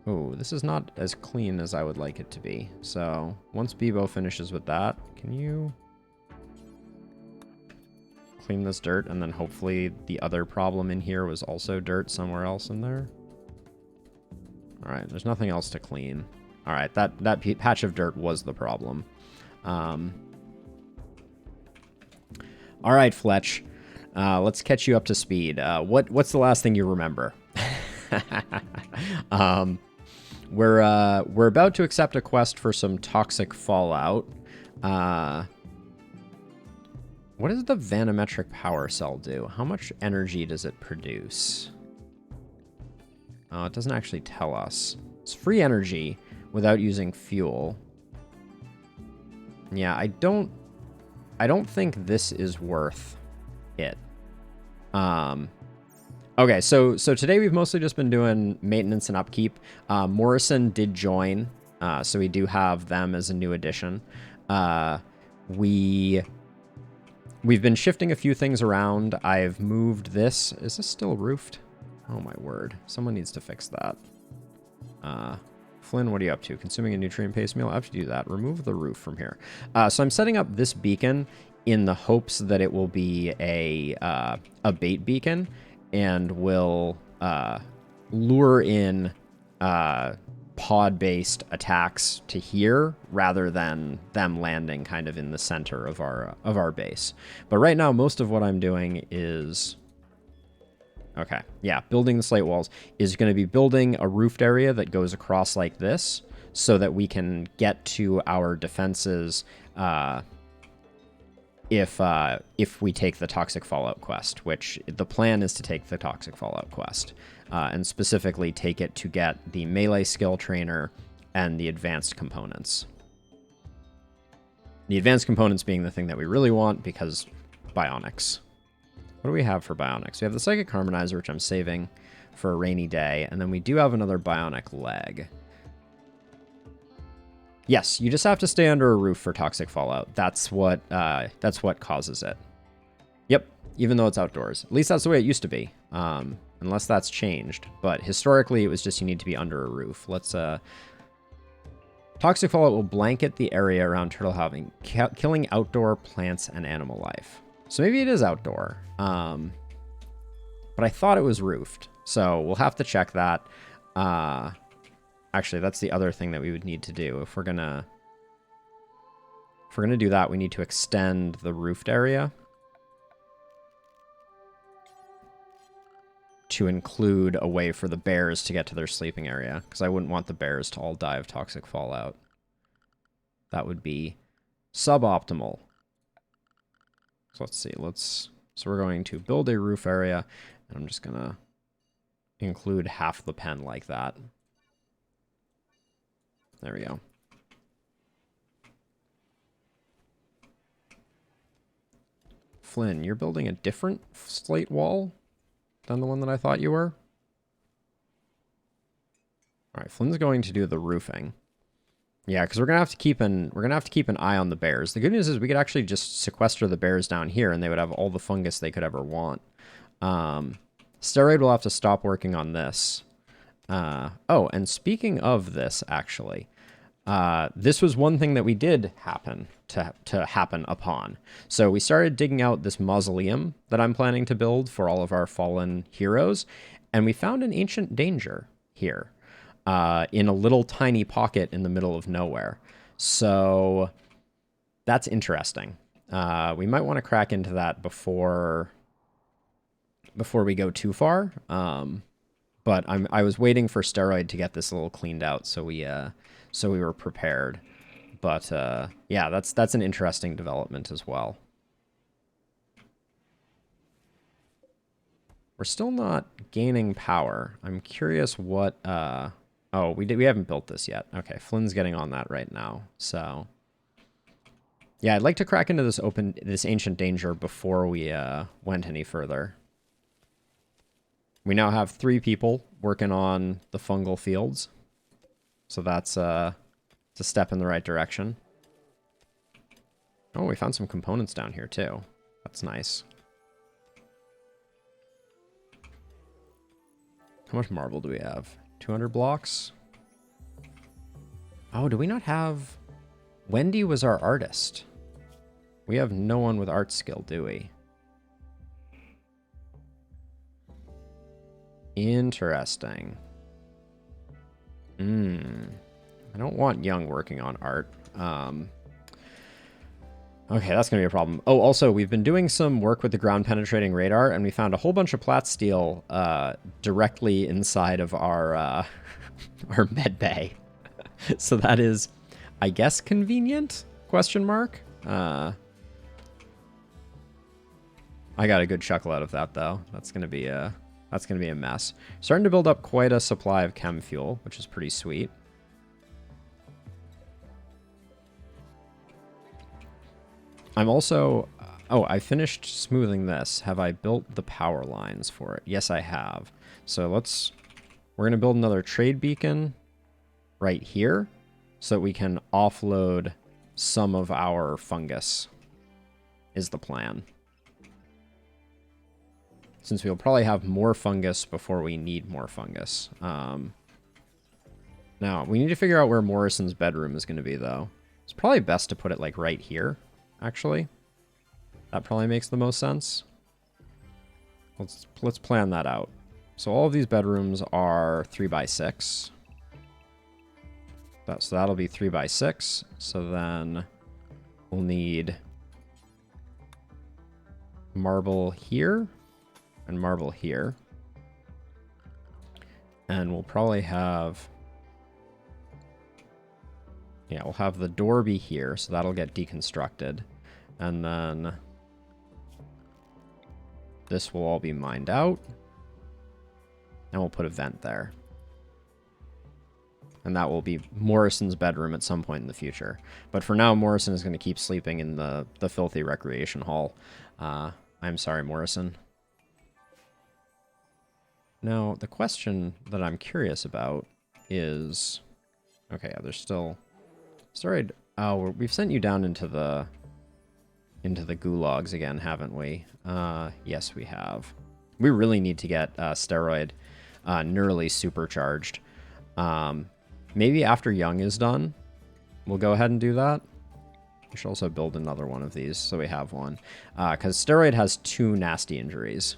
Speaker 1: Oh, this is not as clean as I would like it to be. So once Bebo finishes with that, can you clean this dirt? And then hopefully the other problem in here was also dirt somewhere else in there. All right, there's nothing else to clean. All right, that patch of dirt was the problem. All right, Fletch, let's catch you up to speed. What's the last thing you remember? We're about to accept a quest for some toxic fallout. What does the vanometric power cell do? How much energy does it produce? It doesn't actually tell us. It's free energy without using fuel. Yeah, I don't think this is worth it. Okay, so today we've mostly just been doing maintenance and upkeep. Morrison did join, so we do have them as a new addition. We've been shifting a few things around. I've moved this. Is this still roofed? Oh my word. Someone needs to fix that. Flynn, what are you up to? Consuming a nutrient paste meal? I have to do that. Remove the roof from here. So I'm setting up this beacon in the hopes that it will be a bait beacon and will lure in pod-based attacks to here rather than them landing kind of in the center of our base. But right now, most of what I'm doing is... Okay, yeah, building the slate walls is going to be building a roofed area that goes across like this so that we can get to our defenses if we take the Toxic Fallout quest, which the plan is to take the Toxic Fallout quest, and specifically take it to get the melee skill trainer and the advanced components. The advanced components being the thing that we really want because bionics. What do we have for bionics? We have the Psychic Harmonizer, which I'm saving for a rainy day, and then we do have another bionic leg. Yes, you just have to stay under a roof for Toxic Fallout. That's what causes it. Yep, even though it's outdoors. At least that's the way it used to be, unless that's changed. But historically, it was just you need to be under a roof. Let's... Toxic Fallout will blanket the area around Turtle Halving, killing outdoor plants and animal life. So maybe it is outdoor. But I thought it was roofed. So we'll have to check that. Actually, that's the other thing that we would need to do. If we're gonna do that, we need to extend the roofed area to include a way for the bears to get to their sleeping area, because I wouldn't want the bears to all die of Toxic Fallout. That would be suboptimal. So let's see. So we're going to build a roof area, and I'm just gonna include half the pen like that. There we go. Flynn, you're building a different slate wall than the one that I thought you were? All right, Flynn's going to do the roofing. Yeah, because we're gonna have to keep an eye on the bears. The good news is we could actually just sequester the bears down here, and they would have all the fungus they could ever want. Steroid will have to stop working on this. Oh, and speaking of this, actually, this was one thing that we did happen upon. So we started digging out this mausoleum that I'm planning to build for all of our fallen heroes, and we found an ancient danger here, in a little tiny pocket in the middle of nowhere. So that's interesting. We might want to crack into that before we go too far. But I was waiting for Steroid to get this a little cleaned out, so we were prepared. But yeah, that's an interesting development as well. We're still not gaining power. I'm curious what... oh, we haven't built this yet. Okay, Flynn's getting on that right now. So yeah, I'd like to crack into this ancient danger before we went any further. We now have 3 people working on the fungal fields. So that's it's a step in the right direction. Oh, we found some components down here too. That's nice. How much marble do we have? 200 blocks? Oh, do we not have... Wendy was our artist. We have no one with art skill, do we? Interesting. I don't want Young working on art. Okay, that's going to be a problem. Oh, also, we've been doing some work with the ground-penetrating radar, and we found a whole bunch of plat steel directly inside of our our med bay. So that is, I guess, convenient? Question mark. I got a good chuckle out of that, though. That's going to be a mess. Starting to build up quite a supply of chem fuel, which is pretty sweet. I'm also... oh, I finished smoothing this. Have I built the power lines for it? Yes, I have. So we're going to build another trade beacon right here so that we can offload some of our fungus, is the plan. Since we'll probably have more fungus before we need more fungus. Now, we need to figure out where Morrison's bedroom is going to be, though. It's probably best to put it, like, right here, actually. That probably makes the most sense. Let's plan that out. So all of these bedrooms are 3x6. So that'll be 3x6. So then we'll need marble here and marble here. And we'll probably have... yeah, we'll have the door be here, so that'll get deconstructed. And then this will all be mined out. And we'll put a vent there. And that will be Morrison's bedroom at some point in the future. But for now, Morrison is going to keep sleeping in the filthy recreation hall. I'm sorry, Morrison. Now, the question that I'm curious about is... Okay, yeah, there's still... Sorry, oh, we've sent you down into the gulags again, haven't we? Yes, we have. We really need to get Steroid neurally supercharged. Maybe after Young is done, we'll go ahead and do that. We should also build another one of these so we have one. Because Steroid has 2 nasty injuries.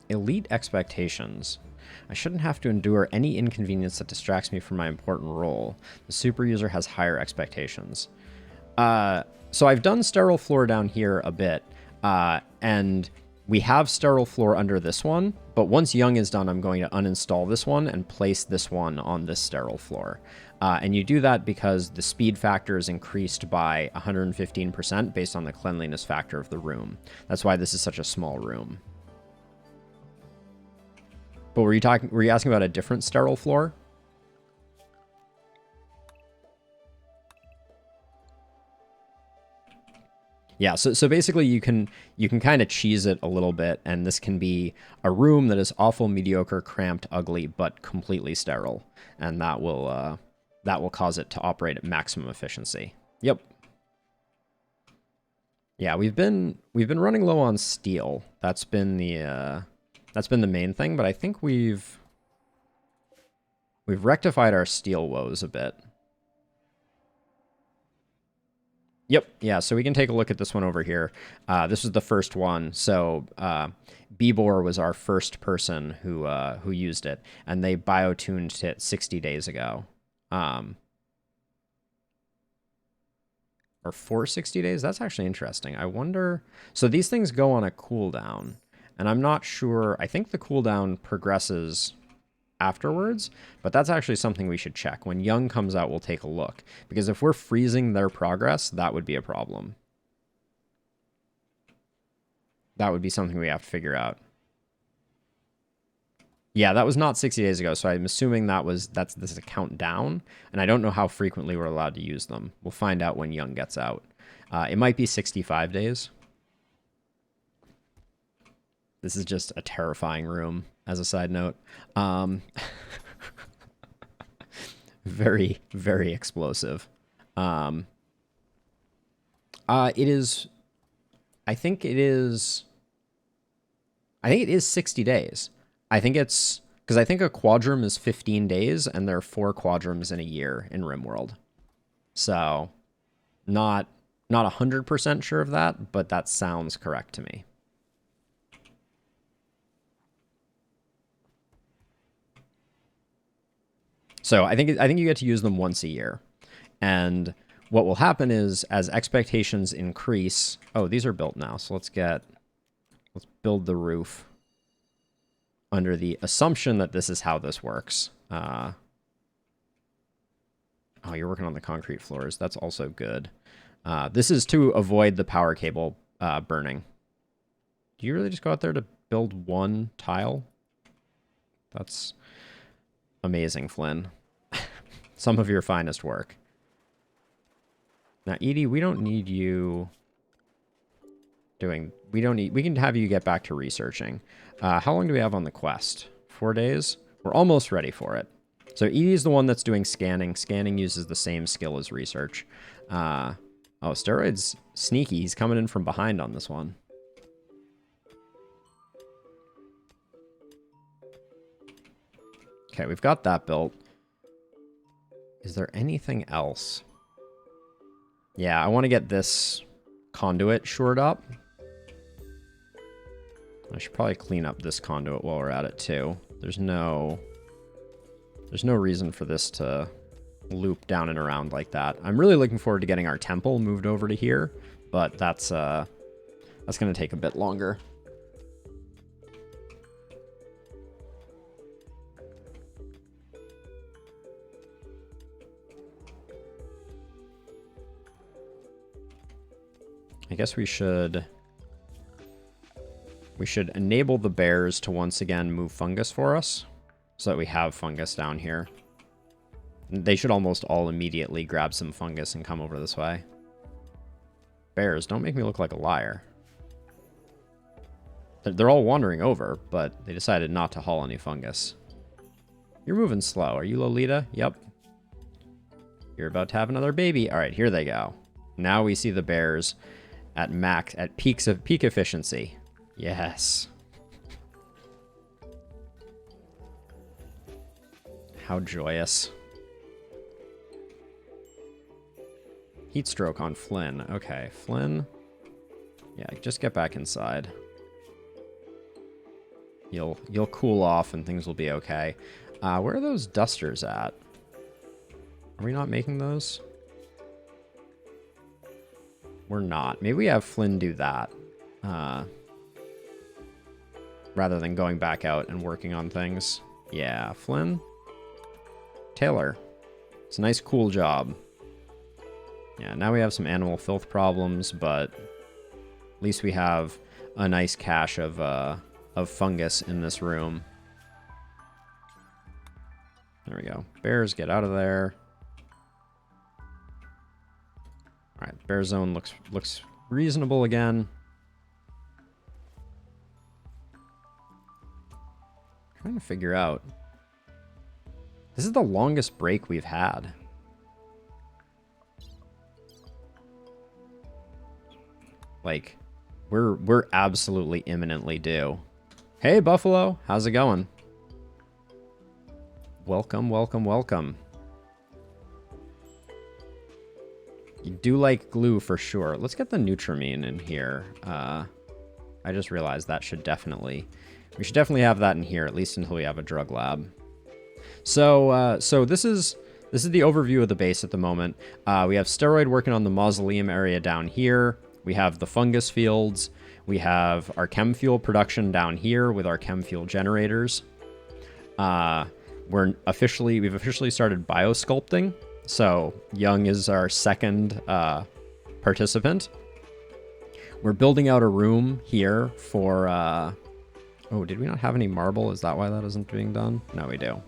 Speaker 1: Elite expectations. I shouldn't have to endure any inconvenience that distracts me from my important role. The super user has higher expectations. So I've done sterile floor down here a bit, and we have sterile floor under this one, but once Young is done, I'm going to uninstall this one and place this one on this sterile floor. And you do that because the speed factor is increased by 115% based on the cleanliness factor of the room. That's why this is such a small room. But were you asking about a different sterile floor? Yeah, so basically you can kind of cheese it a little bit, and this can be a room that is awful, mediocre, cramped, ugly, but completely sterile, and that will cause it to operate at maximum efficiency. Yep. Yeah, we've been running low on steel. That's been the main thing, but I think we've rectified our steel woes a bit. Yep, yeah, so we can take a look at this one over here. This was the first one, so Bebor was our first person who used it, and they biotuned it 60 days ago. Or for 60 days? That's actually interesting. I wonder... So these things go on a cooldown, and I'm not sure... I think the cooldown progresses afterwards, but that's actually something we should check. When Young comes out, we'll take a look, because if we're freezing their progress, that would be a problem. That would be something we have to figure out. Yeah, that was not 60 days ago, so I'm assuming this is a countdown, and I don't know how frequently we're allowed to use them. We'll find out when Young gets out. It might be 65 days. This is just a terrifying room, as a side note. Very, very explosive. It is... I think it is 60 days. I think it's... Because I think a quadrum is 15 days, and there are 4 quadrums in a year in RimWorld. So, not 100% sure of that, but that sounds correct to me. So I think you get to use them once a year. And what will happen is, as expectations increase... Oh, these are built now, so let's build the roof under the assumption that this is how this works. Oh, you're working on the concrete floors. That's also good. This is to avoid the power cable burning. Do you really just go out there to build one tile? That's amazing, Flynn. Some of your finest work. Now, Edie, we don't need you doing... We can have you get back to researching. How long do we have on the quest? 4 days? We're almost ready for it. So Edie's the one that's doing scanning. Scanning uses the same skill as research. Oh, Steroid's sneaky. He's coming in from behind on this one. Okay, we've got that built. Is there anything else? Yeah, I want to get this conduit shored up. I should probably clean up this conduit while we're at it too. There's no reason for this to loop down and around like that. I'm really looking forward to getting our temple moved over to here, but that's going to take a bit longer. I guess we should enable the bears to once again move fungus for us so that we have fungus down here. They should almost all immediately grab some fungus and come over this way. Bears, don't make me look like a liar. They're all wandering over, but they decided not to haul any fungus. You're moving slow. Are you Lolita? Yep. You're about to have another baby. All right, here they go. Now we see the bears at peak efficiency. Yes. How joyous. Heat stroke on Flynn. Okay, Flynn. Yeah, just get back inside. You'll cool off and things will be okay. Where are those dusters at? Are we not making those? We're not. Maybe we have Flynn do that. Rather than going back out and working on things. Yeah, Flynn. Taylor. It's a nice, cool job. Yeah, now we have some animal filth problems, but at least we have a nice cache of fungus in this room. There we go. Bears, get out of there. All right, bear zone looks reasonable again. Trying to figure out. This is the longest break we've had. Like, we're absolutely imminently due. Hey, Buffalo, how's it going? Welcome, welcome, welcome. You do like glue for sure. Let's get the Nutramine in here. I just realized that we should definitely have that in here, at least until we have a drug lab. So this is the overview of the base at the moment. We have Steroid working on the mausoleum area down here. We have the fungus fields. We have our chem fuel production down here with our chem fuel generators. We've officially started biosculpting. So Young is our second participant. We're building out a room here for... oh, did we not have any marble? Is that why that isn't being done? No, we do.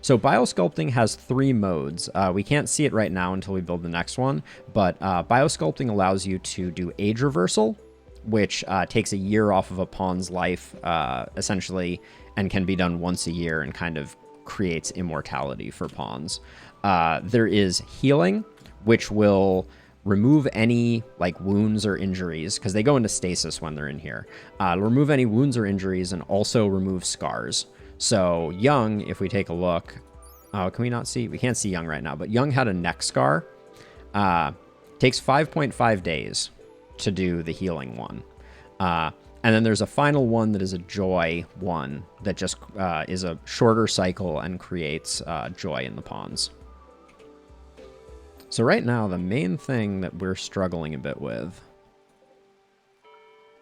Speaker 1: So biosculpting has 3 modes. We can't see it right now until we build the next one, but biosculpting allows you to do age reversal, which takes a year off of a pawn's life, essentially, and can be done once a year and kind of creates immortality for pawns. There is healing, which will remove any like wounds or injuries, because they go into stasis when they're in here. It'll remove any wounds or injuries and also remove scars. So Young, if we take a look, can we not see? We can't see Young right now, but Young had a neck scar. Takes 5.5 days to do the healing one. And then there's a final one that is a joy one that just is a shorter cycle and creates joy in the pawns. So right now, the main thing that we're struggling a bit with...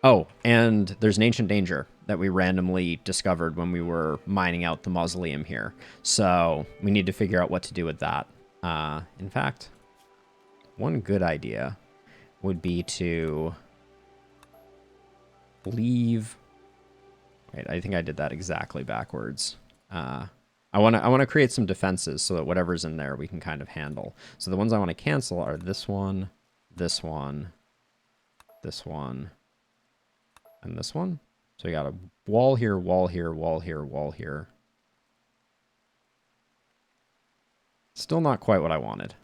Speaker 1: Oh, and there's an ancient danger that we randomly discovered when we were mining out the mausoleum here. So we need to figure out what to do with that. In fact, one good idea would be to leave... Wait, I think I did that exactly backwards. I want to create some defenses so that whatever's in there we can kind of handle. So the ones I want to cancel are this one, this one, this one, and this one. So we got a wall here, wall here, wall here, wall here. Still not quite what I wanted.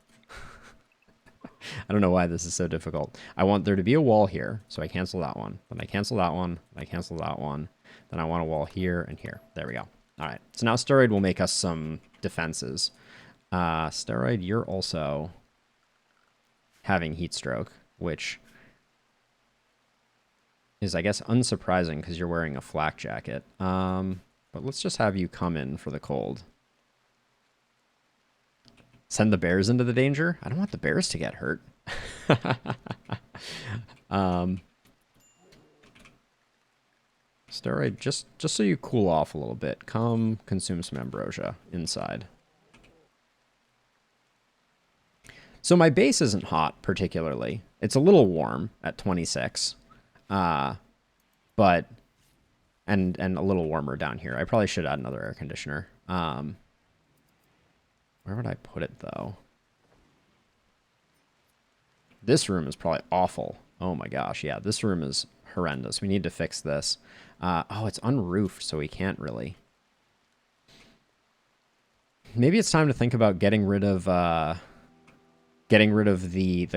Speaker 1: I don't know why this is so difficult. I want there to be a wall here, so I cancel that one. Then I cancel that one, I cancel that one. Then I want a wall here and here. There we go. All right, so now Steroid will make us some defenses. Steroid, you're also having heat stroke, which is, I guess, unsurprising because you're wearing a flak jacket. But let's just have you come in for the cold. Send the bears into the danger? I don't want the bears to get hurt. Steroid, just so you cool off a little bit, come consume some ambrosia inside. So my base isn't hot particularly. It's a little warm at 26. But and a little warmer down here. I probably should add another air conditioner. Where would I put it though? This room is probably awful. Oh my gosh, yeah, this room is horrendous. We need to fix this. Oh, it's unroofed, so we can't really. Maybe it's time to think about getting rid of the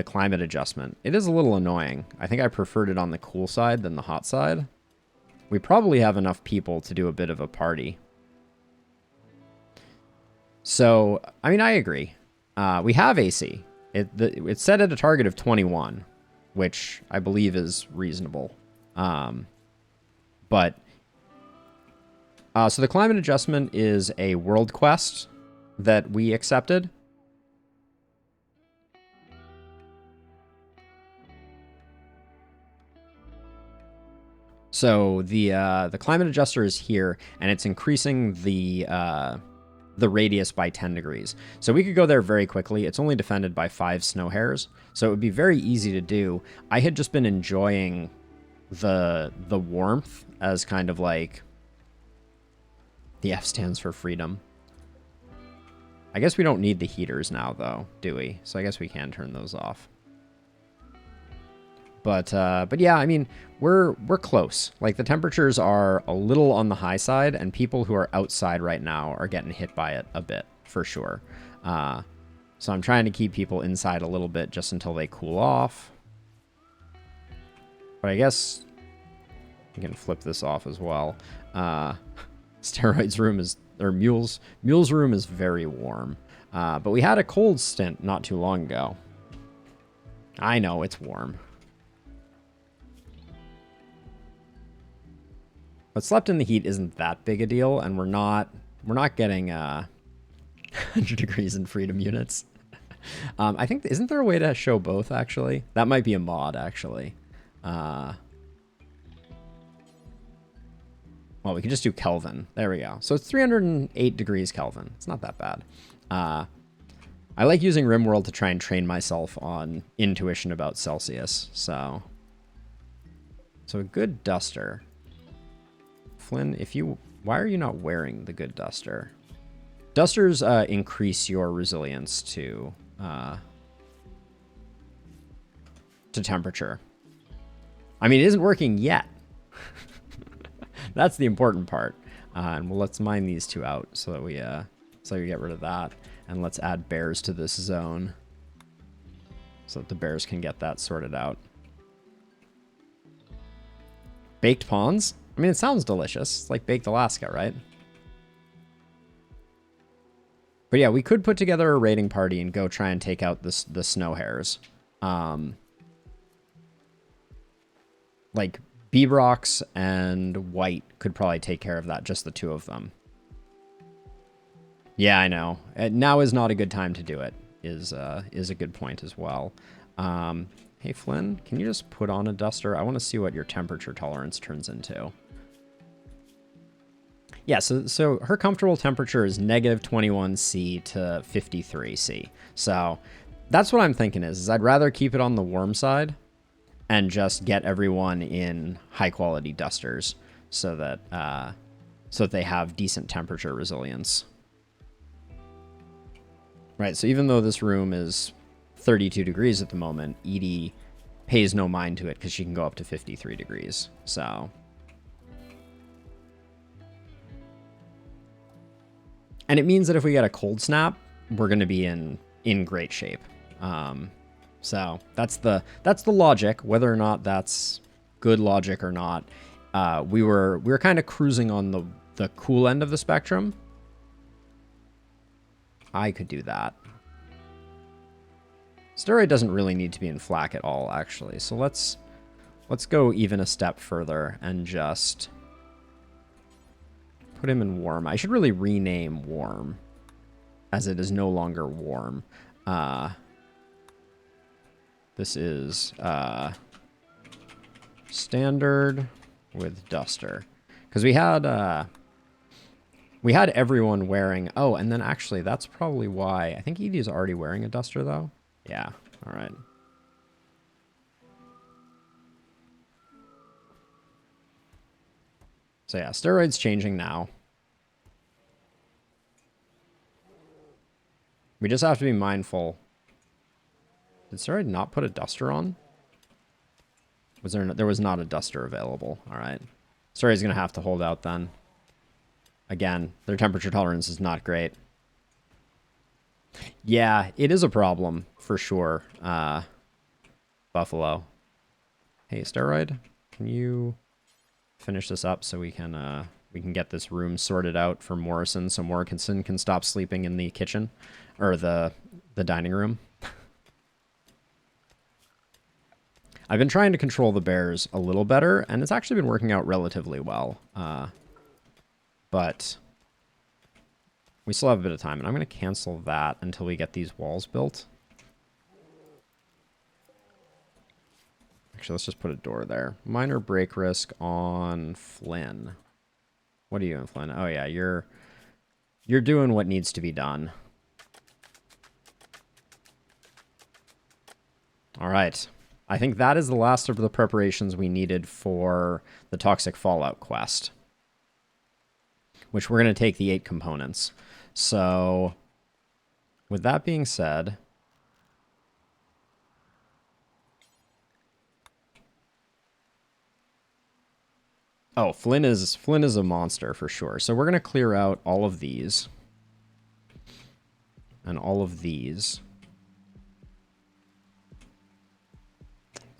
Speaker 1: climate adjustment. It is a little annoying. I think I preferred it on the cool side than the hot side. We probably have enough people to do a bit of a party. So, I mean, I agree. We have AC. It's set at a target of 21, which I believe is reasonable. So the climate adjustment is a world quest that we accepted. So the climate adjuster is here, and it's increasing the radius by 10 degrees. So we could go there very quickly. It's only defended by 5 snow hairs, so it would be very easy to do. I had just been enjoying the warmth as kind of like the F stands for freedom. I guess we don't need the heaters now, though, do we? So I guess we can turn those off. But yeah, I mean, we're close. Like, the temperatures are a little on the high side, and people who are outside right now are getting hit by it a bit, for sure. So I'm trying to keep people inside a little bit just until they cool off. But I guess you can flip this off as well. Steroids room is, or Mule's room is very warm. But we had a cold stint not too long ago. I know, it's warm. But slept in the heat isn't that big a deal, and we're not getting 100 degrees in freedom units. I think, isn't there a way to show both, actually? That might be a mod, actually. Well, we can just do Kelvin. There we go. So it's 308 degrees Kelvin. It's not that bad. I like using RimWorld to try and train myself on intuition about Celsius. So a good duster. Flynn, why are you not wearing the good duster? Dusters increase your resilience to temperature. I mean, it isn't working yet. That's the important part. And well, let's mine these two out so that we get rid of that, and let's add bears to this zone so that the bears can get that sorted out. Baked pawns? I mean, it sounds delicious. It's like baked Alaska, right? But yeah, we could put together a raiding party and go try and take out the snow hares. Like Beebrox and White could probably take care of that, just the two of them. Yeah, I know. Now is not a good time to do it, is a good point as well. Hey, Flynn, can you just put on a duster? I want to see what your temperature tolerance turns into. Yeah, so her comfortable temperature is negative 21°C to 53°C. So that's what I'm thinking is I'd rather keep it on the warm side and just get everyone in high quality dusters so that they have decent temperature resilience. Right, so even though this room is 32 degrees at the moment, Edie pays no mind to it because she can go up to 53 degrees. So, and it means that if we get a cold snap, we're going to be in great shape. So that's the logic. Whether or not that's good logic or not, we were kind of cruising on the cool end of the spectrum. I could do that. Steroid doesn't really need to be in flak at all, actually. So let's go even a step further and just put him in warm. I should really rename warm, as it is no longer warm. This is standard with duster, because we had everyone wearing. Oh, and then actually that's probably why I think Edie's already wearing a duster though. Yeah, all right. So yeah, steroids changing now. We just have to be mindful. Did steroid not put a duster on? Was there was not a duster available. All right. Steroid's going to have to hold out then. Again, their temperature tolerance is not great. Yeah, it is a problem for sure. Buffalo. Hey, steroid, can you finish this up so we can get this room sorted out for Morrison so Morrison can stop sleeping in the kitchen or the dining room? I've been trying to control the bears a little better, and it's actually been working out relatively well. But we still have a bit of time, and I'm going to cancel that until we get these walls built. Actually, let's just put a door there. Minor break risk on Flynn. What are you in, Flynn? Oh, yeah, you're doing what needs to be done. All right. I think that is the last of the preparations we needed for the Toxic Fallout quest, which we're going to take the 8 components. So, with that being said, oh, Flynn is a monster for sure. So we're going to clear out all of these and all of these.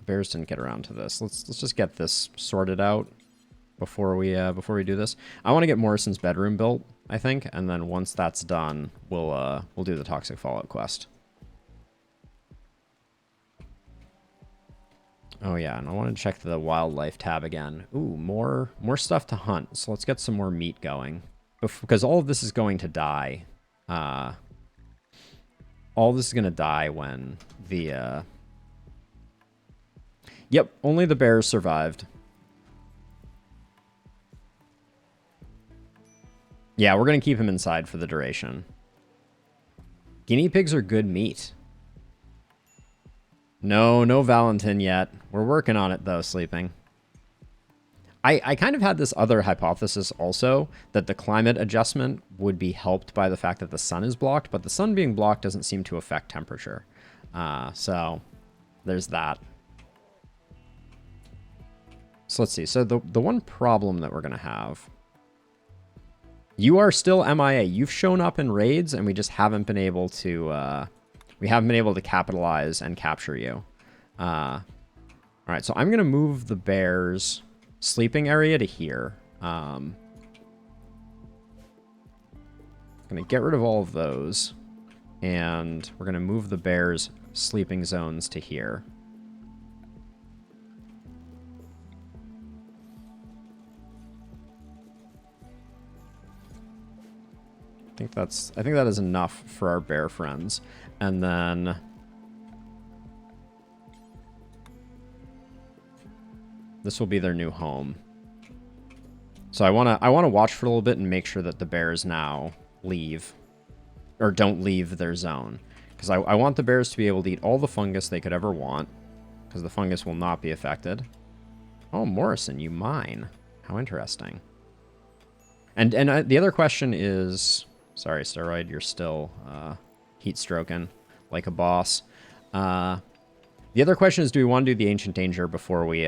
Speaker 1: Bears didn't get around to this. Let's just get this sorted out before we do this. I want to get Morrison's bedroom built, I think, and then once that's done, we'll do the Toxic Fallout quest. Oh yeah, and I want to check the wildlife tab again. Ooh, more stuff to hunt. So let's get some more meat going, because all of this is going to die. All this is going to die when the Yep, only the bears survived. Yeah, we're going to keep him inside for the duration. Guinea pigs are good meat. No Valentin yet. We're working on it, though, Sleeping. I kind of had this other hypothesis also, that the climate adjustment would be helped by the fact that the sun is blocked, but the sun being blocked doesn't seem to affect temperature. So there's that. So let's see. So the one problem that we're going to have... You are still MIA. You've shown up in raids, and we just haven't been able to... we haven't been able to capitalize and capture you. All right, so I'm going to move the bears' sleeping area to here. I'm going to get rid of all of those, and we're going to move the bears' sleeping zones to here. I think that is enough for our bear friends. And then this will be their new home. So I want to watch for a little bit and make sure that the bears now leave or don't leave their zone, because I want the bears to be able to eat all the fungus they could ever want, because the fungus will not be affected. Oh, Morrison, you mine. How interesting. And the other question is, sorry, Steroid, you're still heat stroking like a boss. The other question is, do we want to do the Ancient Danger before we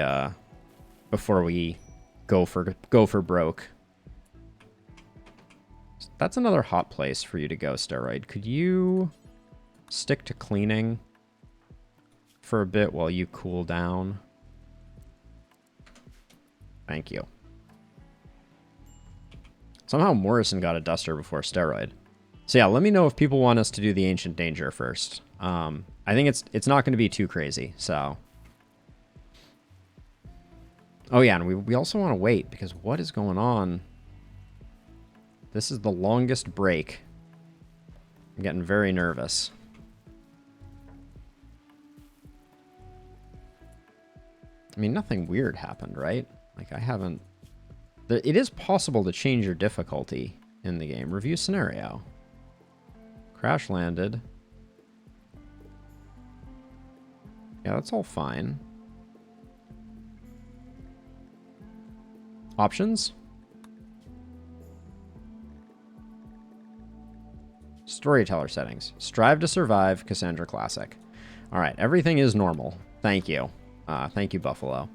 Speaker 1: go for broke? That's another hot place for you to go, Steroid. Could you stick to cleaning for a bit while you cool down? Thank you. Somehow Morrison got a duster before Steroid. So yeah, let me know if people want us to do the Ancient Danger first. I think it's not going to be too crazy, so... Oh yeah, and we also want to wait, because what is going on? This is the longest break. I'm getting very nervous. I mean, nothing weird happened, right? Like, I haven't... It is possible to change your difficulty in the game. Review scenario. Crash landed. Yeah, that's all fine. Options? Storyteller settings. Strive to survive, Cassandra Classic. All right, everything is normal. Thank you. Thank you, Buffalo.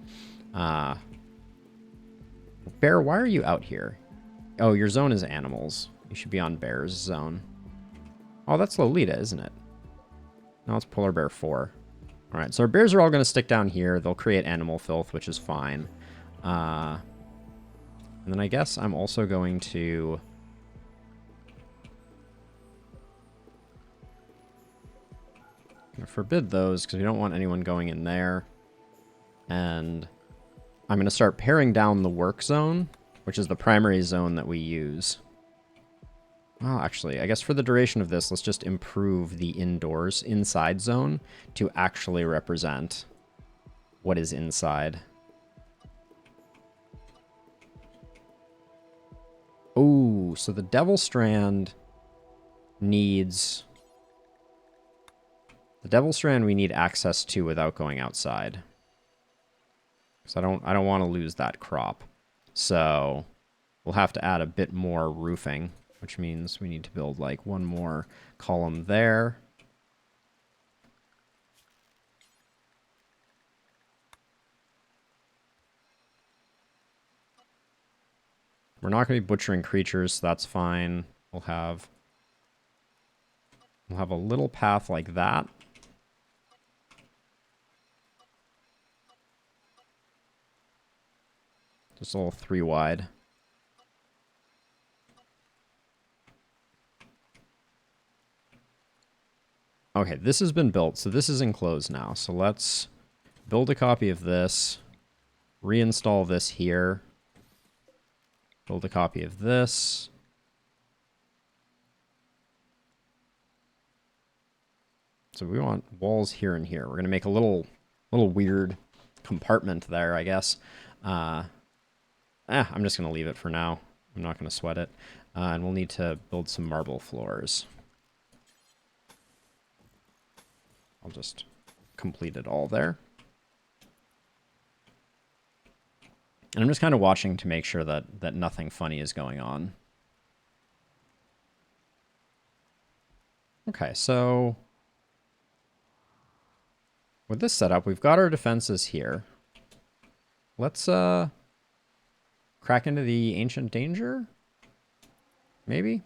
Speaker 1: Bear, why are you out here? Oh, your zone is animals. You should be on Bear's zone. Oh, that's Lolita, isn't it? No, it's Polar Bear 4. All right, so our bears are all going to stick down here. They'll create animal filth, which is fine. And then I guess I'm also going to... forbid those because we don't want anyone going in there. And I'm going to start paring down the work zone, which is the primary zone that we use. Well, actually, I guess for the duration of this, let's just improve the indoors inside zone to actually represent what is inside. Oh, so the Devil Strand needs... The Devil Strand we need access to without going outside. Because I don't want to lose that crop. So we'll have to add a bit more roofing, which means we need to build like one more column there. We're not going to be butchering creatures, so that's fine. We'll have a little path like that. Just a little 3 wide. Okay, this has been built, so this is enclosed now. So let's build a copy of this, reinstall this here, build a copy of this. So we want walls here and here. We're going to make a little weird compartment there, I guess. I'm just going to leave it for now. I'm not going to sweat it. And we'll need to build some marble floors. I'll just complete it all there. And I'm just kind of watching to make sure that nothing funny is going on. Okay, so with this setup, we've got our defenses here. Let's crack into the Ancient Danger? Maybe?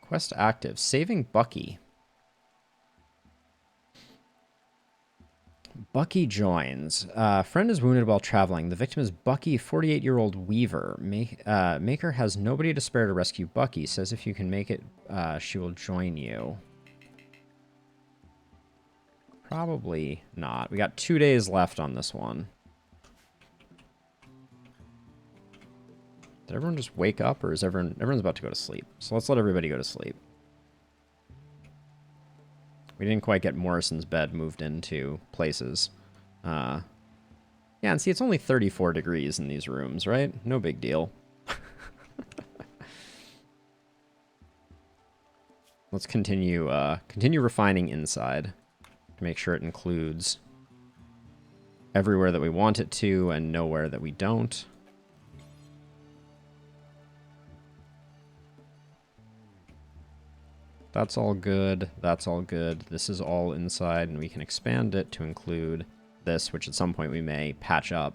Speaker 1: Quest active. Saving Bucky. Bucky joins. Friend is wounded while traveling. The victim is Bucky, 48-year-old weaver. Maker has nobody to spare to rescue Bucky. Says if you can make it, she will join you. Probably not. We got 2 days left on this one. Did everyone just wake up, or is everyone's about to go to sleep? So let's let everybody go to sleep. We didn't quite get Morrison's bed moved into places. Yeah, and see, it's only 34 degrees in these rooms, right? No big deal. Let's continue refining inside to make sure it includes everywhere that we want it to and nowhere that we don't. That's all good. That's all good. This is all inside, and we can expand it to include this, which at some point we may patch up.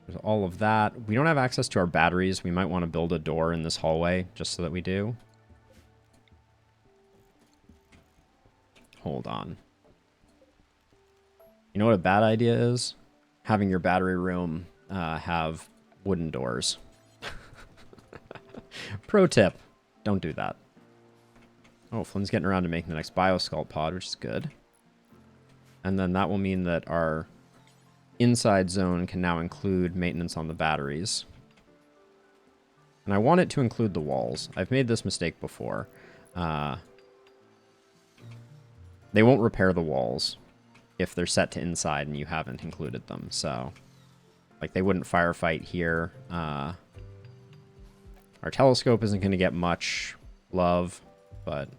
Speaker 1: There's all of that. We don't have access to our batteries. We might want to build a door in this hallway just so that we do. Hold on. You know what a bad idea is? Having your battery room have wooden doors. Pro tip. Don't do that. Oh, Flynn's getting around to making the next Biosculpt pod, which is good. And then that will mean that our inside zone can now include maintenance on the batteries. And I want it to include the walls. I've made this mistake before. They won't repair the walls if they're set to inside and you haven't included them. So, like, they wouldn't firefight here. Our telescope isn't going to get much love, but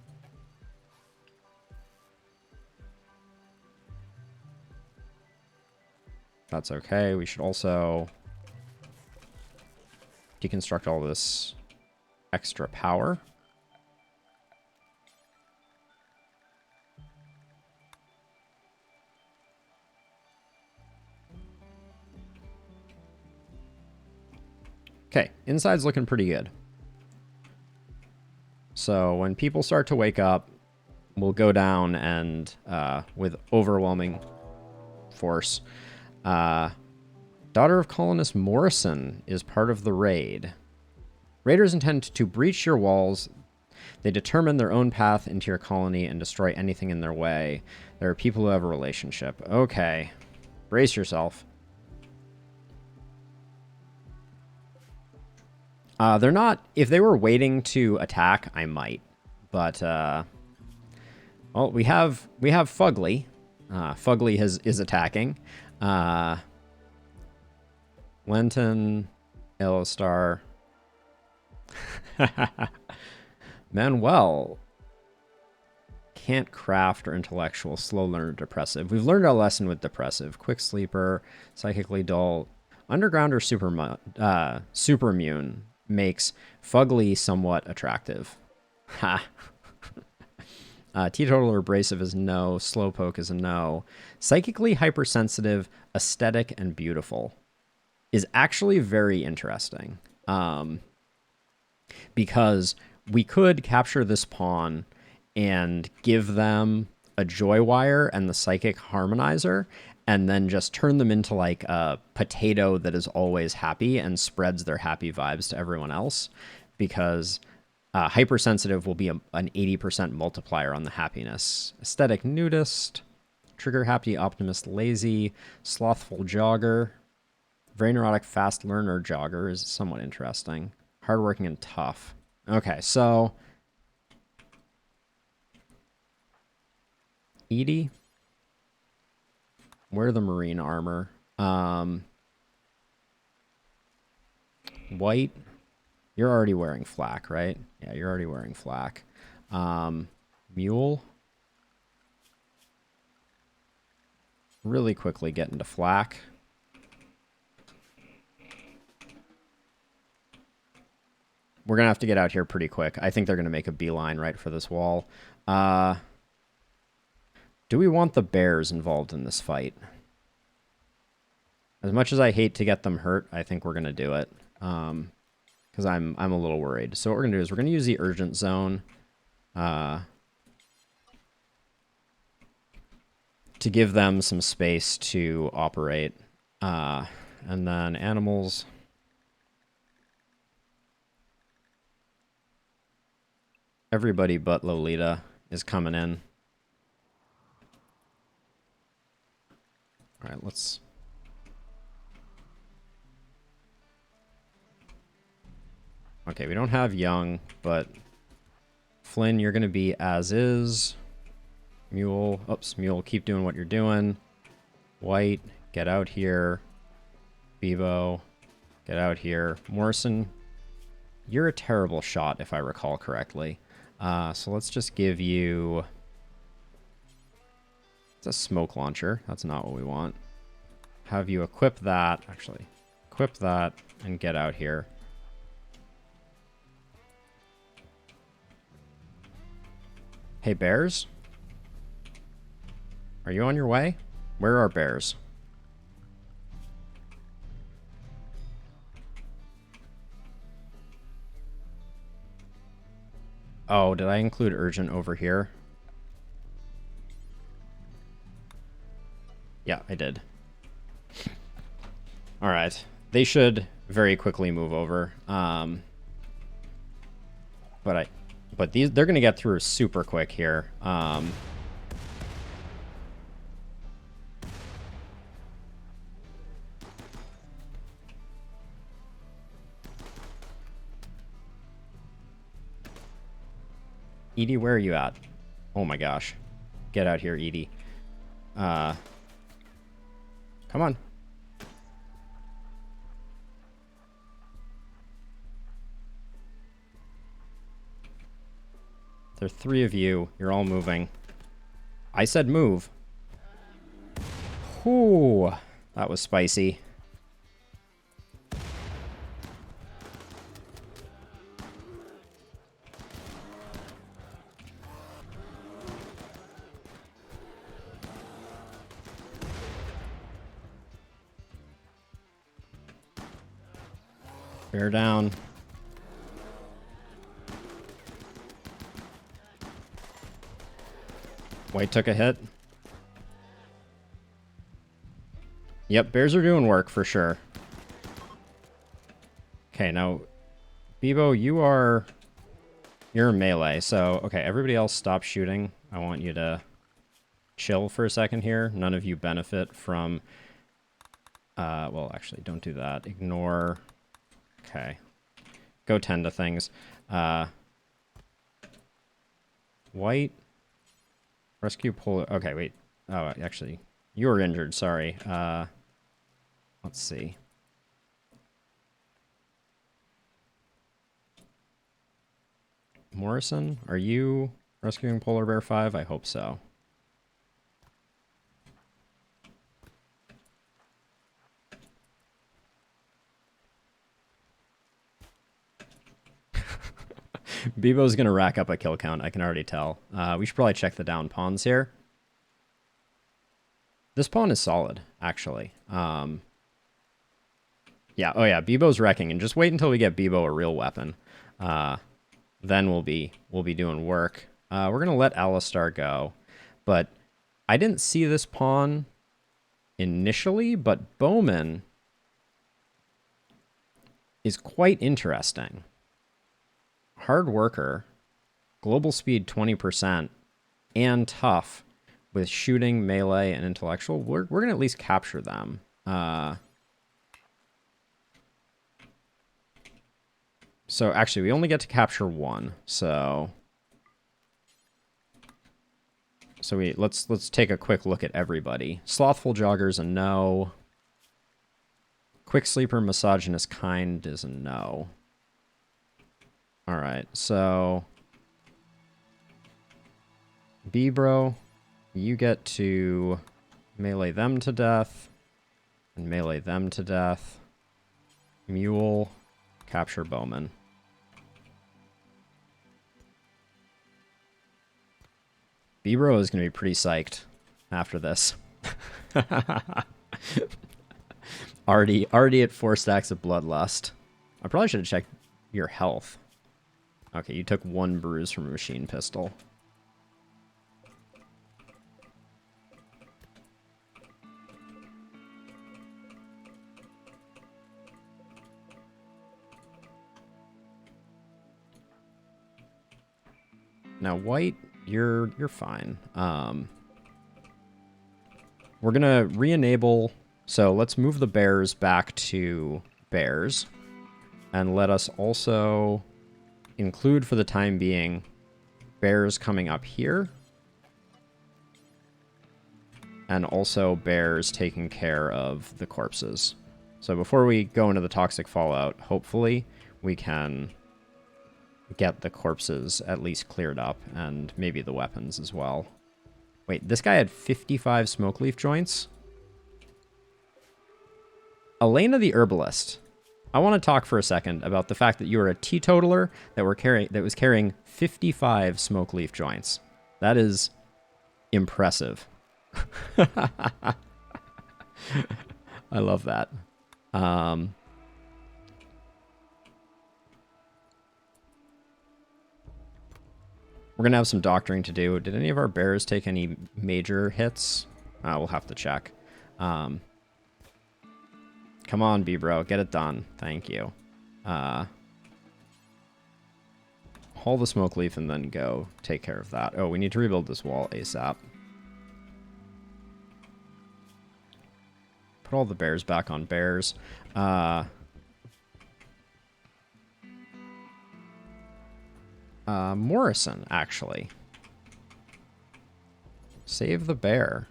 Speaker 1: That's okay. We should also deconstruct all this extra power. Okay, inside's looking pretty good. So when people start to wake up, we'll go down and, with overwhelming force. Daughter of Colonist Morrison is part of the raid. Raiders intend to breach your walls. They determine their own path into your colony and destroy anything in their way. There are people who have a relationship. Okay. Brace yourself. They're not... If they were waiting to attack, I might. But, well, we have Fugly. Fugly is attacking. Lenton, Illostar. Manuel. Can't craft or intellectual, slow learner, depressive. We've learned our lesson with depressive. Quick sleeper, psychically dull. Underground or super immune makes Fugly somewhat attractive. Ha. Teetotal or abrasive is no. Slowpoke is a no. Psychically hypersensitive, aesthetic, and beautiful is actually very interesting. Because we could capture this pawn and give them a joy wire and the psychic harmonizer, and then just turn them into like a potato that is always happy and spreads their happy vibes to everyone else, because hypersensitive will be an 80% multiplier on the happiness. Aesthetic nudist, trigger happy optimist lazy, slothful jogger, very neurotic fast learner jogger is somewhat interesting. Hardworking and tough. Okay, so Edie. Wear the marine armor. White. You're already wearing flak, right? Yeah, you're already wearing flak. Mule. Really quickly get into flak. We're going to have to get out here pretty quick. I think they're going to make a beeline right for this wall. Do we want the bears involved in this fight? As much as I hate to get them hurt, I think we're going to do it. Because I'm a little worried. So what we're going to do is we're going to use the urgent zone to give them some space to operate. And then animals. Everybody but Lolita is coming in. All right, let's... Okay, we don't have Young, but Flynn, you're going to be as is. Mule, oops, Mule, keep doing what you're doing. White, get out here. Bevo, get out here. Morrison, you're a terrible shot, if I recall correctly. So let's just give you... It's a smoke launcher. That's not what we want. Have you equip that. Actually, equip that and get out here. Hey, bears? Are you on your way? Where are bears? Oh, did I include urgent over here? Yeah, I did. All right. They should very quickly move over. But they're going to get through super quick here. Edie, where are you at? Oh my gosh. Get out here, Edie. Come on. There are 3 of you. You're all moving. I said move. Whew. That was spicy. Bear down. White took a hit. Yep, bears are doing work for sure. Okay, now, Bebo, you're melee, so, okay, everybody else stop shooting. I want you to chill for a second here. None of you benefit from, well, actually, don't do that. Ignore, okay. Go tend to things. White, rescue polar, okay, wait. Oh, actually, you were injured, sorry. Let's see. Morrison, are you rescuing Polar Bear 5? I hope so. Bebo's going to rack up a kill count, I can already tell. We should probably check the down pawns here. This pawn is solid, actually. Yeah, oh yeah, Bebo's wrecking, and just wait until we get Bebo a real weapon. Then we'll be doing work. We're going to let Alistar go, but I didn't see this pawn initially, but Bowman is quite interesting. Hard worker, global speed 20%, and tough with shooting, melee, and intellectual. We're going to at least capture them. So actually, we only get to capture one. So let's take a quick look at everybody. Slothful Jogger's a no. Quick Sleeper, Misogynist Kind is a no. All right, so B-Bro, you get to melee them to death and melee them to death. Mule, capture Bowman. B-Bro is going to be pretty psyched after this. already at 4 stacks of Bloodlust. I probably should have checked your health. Okay, you took 1 bruise from a machine pistol. Now, White, you're fine. We're gonna re-enable. So let's move the bears back to bears, and let us also include for the time being bears coming up here, and also bears taking care of the corpses. So before we go into the toxic fallout, hopefully we can get the corpses at least cleared up, and maybe the weapons as well. Wait, this guy had 55 smoke leaf joints? Elena the Herbalist. I want to talk for a second about the fact that you are a teetotaler that was carrying 55 smoke leaf joints. That is impressive. I love that. We're going to have some doctoring to do. Did any of our bears take any major hits? We'll have to check. Come on, B-Bro. Get it done. Thank you. Haul the smoke leaf and then go take care of that. Oh, we need to rebuild this wall ASAP. Put all the bears back on bears. Morrison, actually. Save the bear.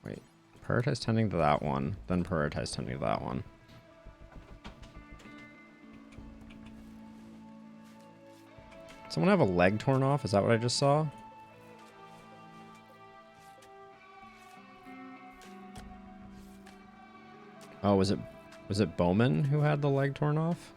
Speaker 1: Wait, prioritize tending to that one, then prioritize tending to that one. Someone have a leg torn off? Is that what I just saw? Oh, was it Bowman who had the leg torn off?